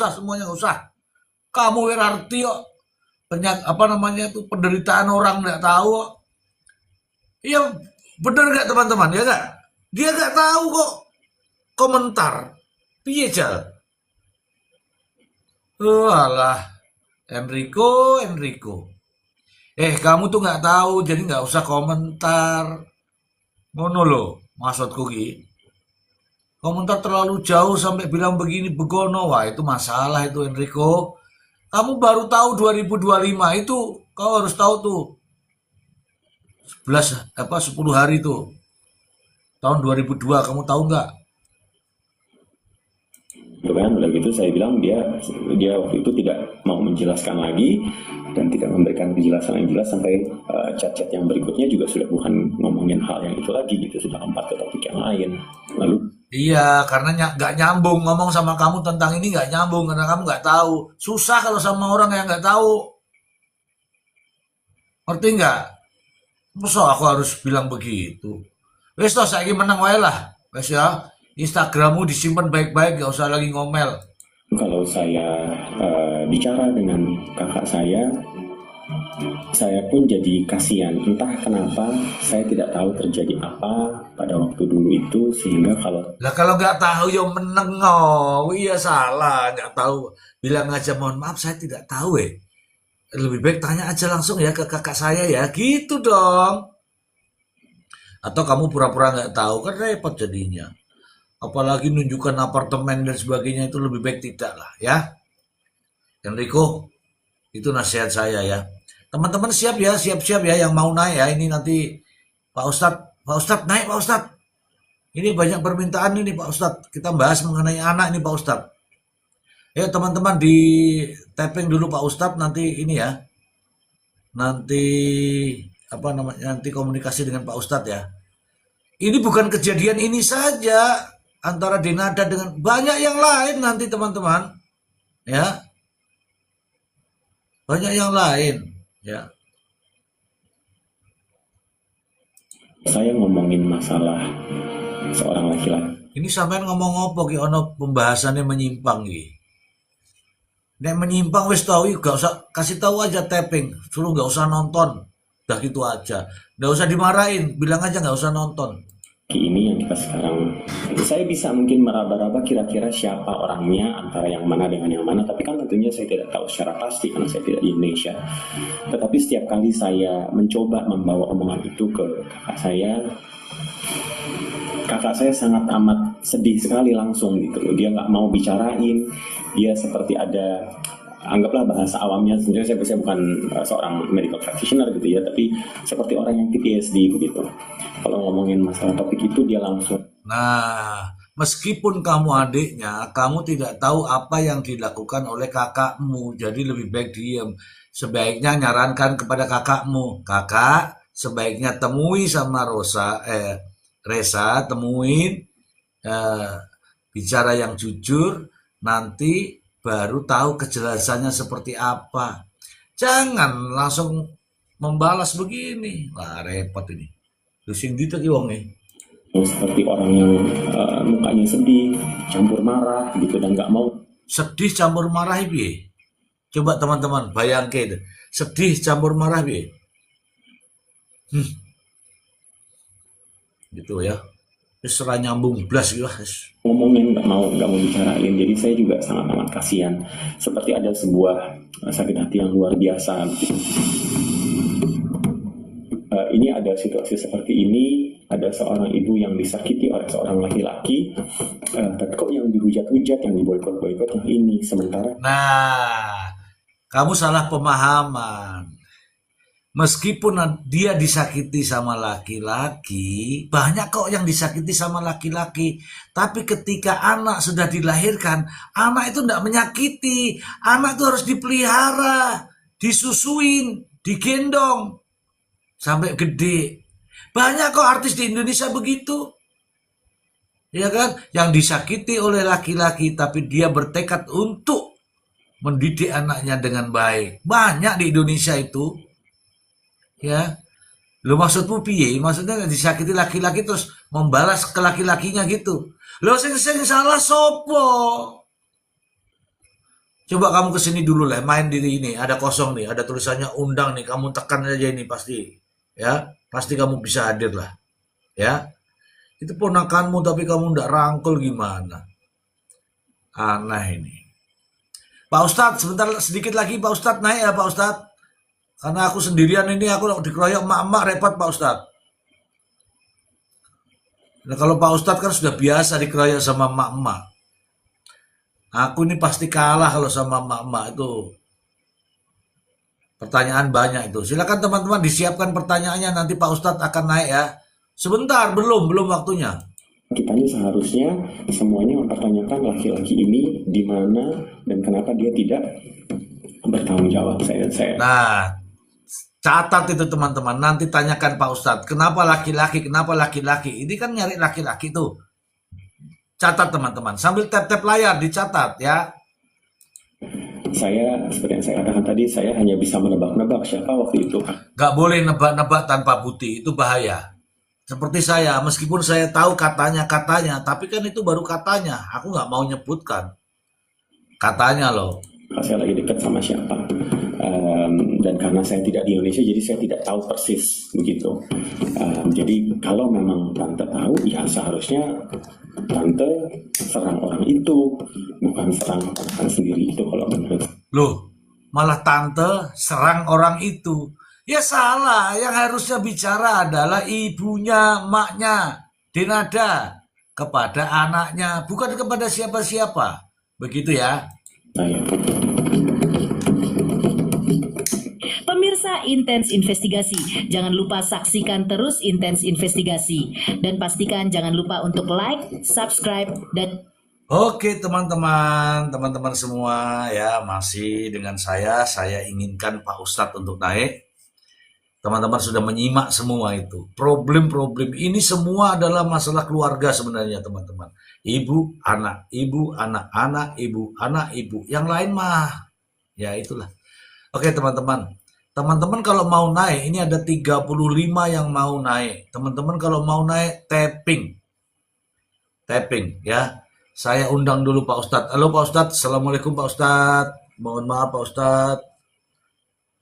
semuanya nggak usah. Kamu berarti kok, penderitaan orang nggak tahu. Iya, bener nggak teman-teman, ya nggak? Dia nggak tahu kok komentar. Piye Jal? Alah, Enrico. Kamu tuh nggak tahu, jadi nggak usah komentar. Ngono loh, maksudku ki. Komentar terlalu jauh sampai bilang begini begono, wah itu masalah itu Enrico. Kamu baru tahu 2025 itu, kau harus tahu tuh. 10 hari tuh. Tahun 2002, kamu tahu nggak? Kan udah gitu saya bilang dia waktu itu tidak mau menjelaskan lagi dan tidak memberikan penjelasan yang jelas sampai chat-chat yang berikutnya juga sudah bukan ngomongin hal yang itu lagi gitu, sudah lompat ke topik yang lain. Lalu iya, karena nggak nyambung ngomong sama kamu tentang ini, nggak nyambung karena kamu nggak tahu. Susah kalau sama orang yang nggak tahu. Ngerti nggak? Masa aku harus bilang begitu? Wes toh saiki menang wae lah. Wes ya. Instagrammu disimpan baik-baik, gak usah lagi ngomel. kalau saya bicara dengan kakak saya pun jadi kasihan. Entah kenapa saya tidak tahu terjadi apa pada waktu dulu itu, sehingga kalau nggak tahu ya meneng, oh iya salah, nggak tahu bilang aja mohon maaf saya tidak tahu lebih baik tanya aja langsung ya ke kakak saya ya, gitu dong. Atau kamu pura-pura nggak tahu, kan repot jadinya. Apalagi nunjukkan apartemen dan sebagainya, itu lebih baik tidak lah ya. Enrico, itu nasihat saya ya. Teman-teman siap-siap ya yang mau naik ya. Ini nanti Pak Ustadz naik Pak Ustadz. Ini banyak permintaan ini Pak Ustadz. Kita bahas mengenai anak ini Pak Ustadz. Ya teman-teman di tapping dulu Pak Ustadz, nanti ini ya. Nanti nanti komunikasi dengan Pak Ustadz ya. Ini bukan kejadian ini saja antara Denada dengan banyak yang lain nanti teman-teman. Ya. Banyak yang lain ya. saya ngomongin masalah seorang laki-laki. Ini sampean ngomong apa ki, ono pembahasannya menyimpang ki. Nek menyimpang wis tau, gak usah kasih tahu aja tapping, suruh gak usah nonton. Udah gitu aja. Gak usah dimarahin, bilang aja gak usah nonton. Ini yang kita sekarang, saya bisa mungkin meraba-raba kira-kira siapa orangnya, antara yang mana dengan yang mana, tapi kan tentunya saya tidak tahu secara pasti karena saya tidak di Indonesia. Tetapi setiap kali saya mencoba membawa omongan itu ke kakak saya sangat amat sedih sekali langsung gitu loh. Dia nggak mau bicarain, dia seperti ada, anggaplah bahasa awamnya, sebenarnya saya bukan seorang medical practitioner gitu ya, tapi seperti orang yang PTSD begitu. Kalau ngomongin masalah topik itu dia langsung. Nah, meskipun kamu adiknya, kamu tidak tahu apa yang dilakukan oleh kakakmu, jadi lebih baik diam. Sebaiknya nyarankan kepada kakakmu, kakak sebaiknya temui sama Reza, temuin, bicara yang jujur, nanti baru tahu kejelasannya seperti apa. Jangan langsung membalas begini. Wah, repot ini. Pusing gitu ki wong seperti orang yang mukanya sedih, campur marah gitu, dan nggak mau. Sedih campur marah piye? Coba teman-teman bayangke, sedih campur marah piye? Gitu ya. Wis ora nyambung blas iki wis. Ngomongin nggak mau bicarain. Jadi saya juga sangat amat kasihan. Seperti ada sebuah sakit hati yang luar biasa. Ini ini ada situasi seperti ini, ada seorang ibu yang disakiti oleh seorang laki-laki, tapi kok yang dihujat-hujat, yang diboikot-boikot yang ini, sementara Nah, kamu salah pemahaman. Meskipun dia disakiti sama laki-laki, banyak kok yang disakiti sama laki-laki. Tapi ketika anak sudah dilahirkan, anak itu tidak menyakiti. Anak itu harus dipelihara, disusuin, digendong, sampai gede. Banyak kok artis di Indonesia begitu. Ya kan? Yang disakiti oleh laki-laki, tapi dia bertekad untuk mendidik anaknya dengan baik. Banyak di Indonesia itu. Ya, lo maksudmu piye? Maksudnya disakiti laki-laki terus membalas ke laki-lakinya gitu. Lo sing salah sopo? Coba kamu kesini dulu lah, main diri ini. Ada kosong nih, ada tulisannya undang nih. Kamu tekan aja ini pasti, ya, pasti kamu bisa hadir lah, ya. Itu ponakanmu tapi kamu ndak rangkul gimana? Aneh ini. Pak Ustadz, sebentar sedikit lagi Pak Ustadz naik ya Pak Ustadz. Karena aku sendirian ini, aku dikeroyok emak-emak repot Pak Ustadz. Nah kalau Pak Ustadz kan sudah biasa dikeroyok sama emak-emak. Aku ini pasti kalah kalau sama emak-emak itu. Pertanyaan banyak itu. Silakan teman-teman disiapkan pertanyaannya, nanti Pak Ustadz akan naik ya. Sebentar, belum waktunya. kitanya seharusnya semuanya mempertanyakan laki-laki ini di mana dan kenapa dia tidak bertanggung jawab. Saya Nah, catat itu teman-teman, nanti tanyakan Pak Ustadz, kenapa laki-laki? Ini kan nyari laki-laki tuh. Catat teman-teman, sambil tap-tap layar dicatat ya. seperti yang saya katakan tadi, saya hanya bisa menebak-nebak siapa waktu itu. Gak boleh nebak-nebak tanpa bukti, itu bahaya. Seperti saya, meskipun saya tahu katanya, tapi kan itu baru katanya, aku gak mau nyebutkan. Katanya loh. Saya lagi dekat sama siapa. Dan karena saya tidak di Indonesia, jadi saya tidak tahu persis begitu. Jadi kalau memang tante tahu, ya seharusnya tante serang orang itu, bukan serang orang sendiri itu kalau menurut. Loh, malah tante serang orang itu. Ya salah, yang harusnya bicara adalah ibunya, maknya, Denada, kepada anaknya, bukan kepada siapa-siapa. Begitu ya. Pemirsa Intens Investigasi, jangan lupa saksikan terus Intens Investigasi. Dan pastikan jangan lupa untuk like, subscribe, dan... Oke teman-teman semua ya, masih dengan saya inginkan Pak Ustadz untuk naik. Teman-teman sudah menyimak semua itu. Problem-problem ini semua adalah masalah keluarga sebenarnya teman-teman. Ibu, anak, anak, ibu. Yang lain mah, ya itulah. Oke teman-teman. Teman-teman kalau mau naik, ini ada 35 yang mau naik. Teman-teman kalau mau naik, tapping ya. Saya undang dulu Pak Ustadz. Halo Pak Ustadz, Assalamualaikum Pak Ustadz. Mohon maaf Pak Ustadz.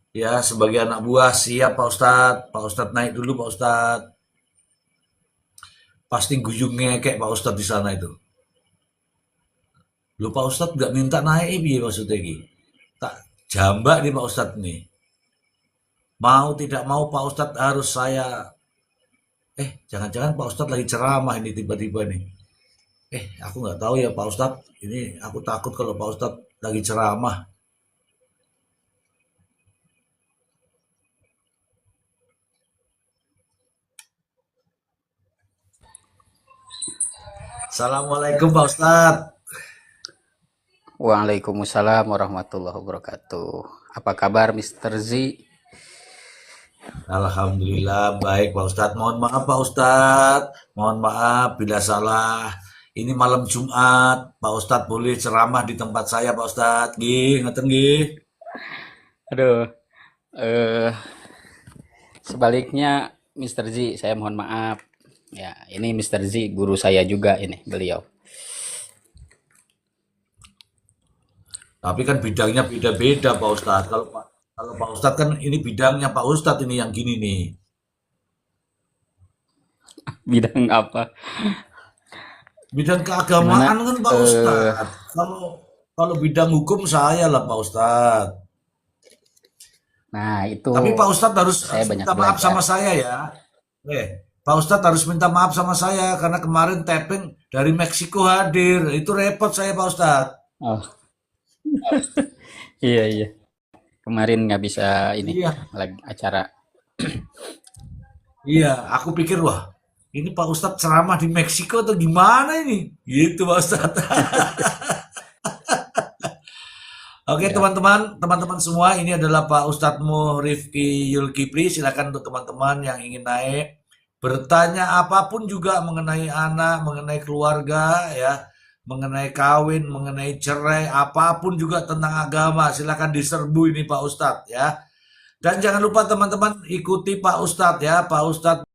Ya, sebagai anak buah siap Pak Ustadz. Pak Ustadz naik dulu Pak Ustadz. Pasti guyung ngekek Pak Ustadz di sana itu. Lu Pak Ustadz nggak minta naik, biar maksudnya ini. Tak jambak nih Pak Ustadz nih. Mau tidak mau Pak Ustadz harus saya. Jangan-jangan Pak Ustadz lagi ceramah ini tiba-tiba nih. Aku nggak tahu ya Pak Ustadz. Ini aku takut kalau Pak Ustadz lagi ceramah. Assalamualaikum Pak Ustadz. Waalaikumsalam warahmatullahi wabarakatuh. Apa kabar Mr. Z? Alhamdulillah baik Pak Ustadz. Mohon maaf Pak Ustadz. Mohon maaf bila salah. Ini malam Jumat. Pak Ustadz boleh ceramah di tempat saya Pak Ustadz. Gih, ngeten gih. Aduh. Sebaliknya Mr. Z, saya mohon maaf. Ya, ini Mr. Z guru saya juga ini, beliau. Tapi kan bidangnya beda-beda Pak Ustadz. Kalau Pak Ustadz kan ini bidangnya Pak Ustadz ini yang gini nih. Bidang apa? Bidang keagamaan kan Pak Ustadz. Kalau bidang hukum saya lah Pak Ustadz. Nah, itu Tapi Pak Ustadz harus saya banyak minta maaf belajar. sama saya ya. Pak Ustadz harus minta maaf sama saya karena kemarin tapping dari Meksiko hadir. Itu repot saya Pak Ustadz. Oh, iya iya. Kemarin nggak bisa ini Iya, lagi acara. iya. Aku pikir wah ini Pak Ustadz ceramah di Meksiko atau gimana ini? Gitu Pak Ustadz. Oke Ya, teman-teman semua, ini adalah Pak Ustadzmu Rifki Yulkipli. Silakan untuk teman-teman yang ingin naik bertanya apapun juga mengenai anak, mengenai keluarga, ya, mengenai kawin, mengenai cerai, apapun juga tentang agama. Silakan diserbu ini Pak Ustadz ya. Dan jangan lupa teman-teman ikuti Pak Ustadz ya, Pak Ustadz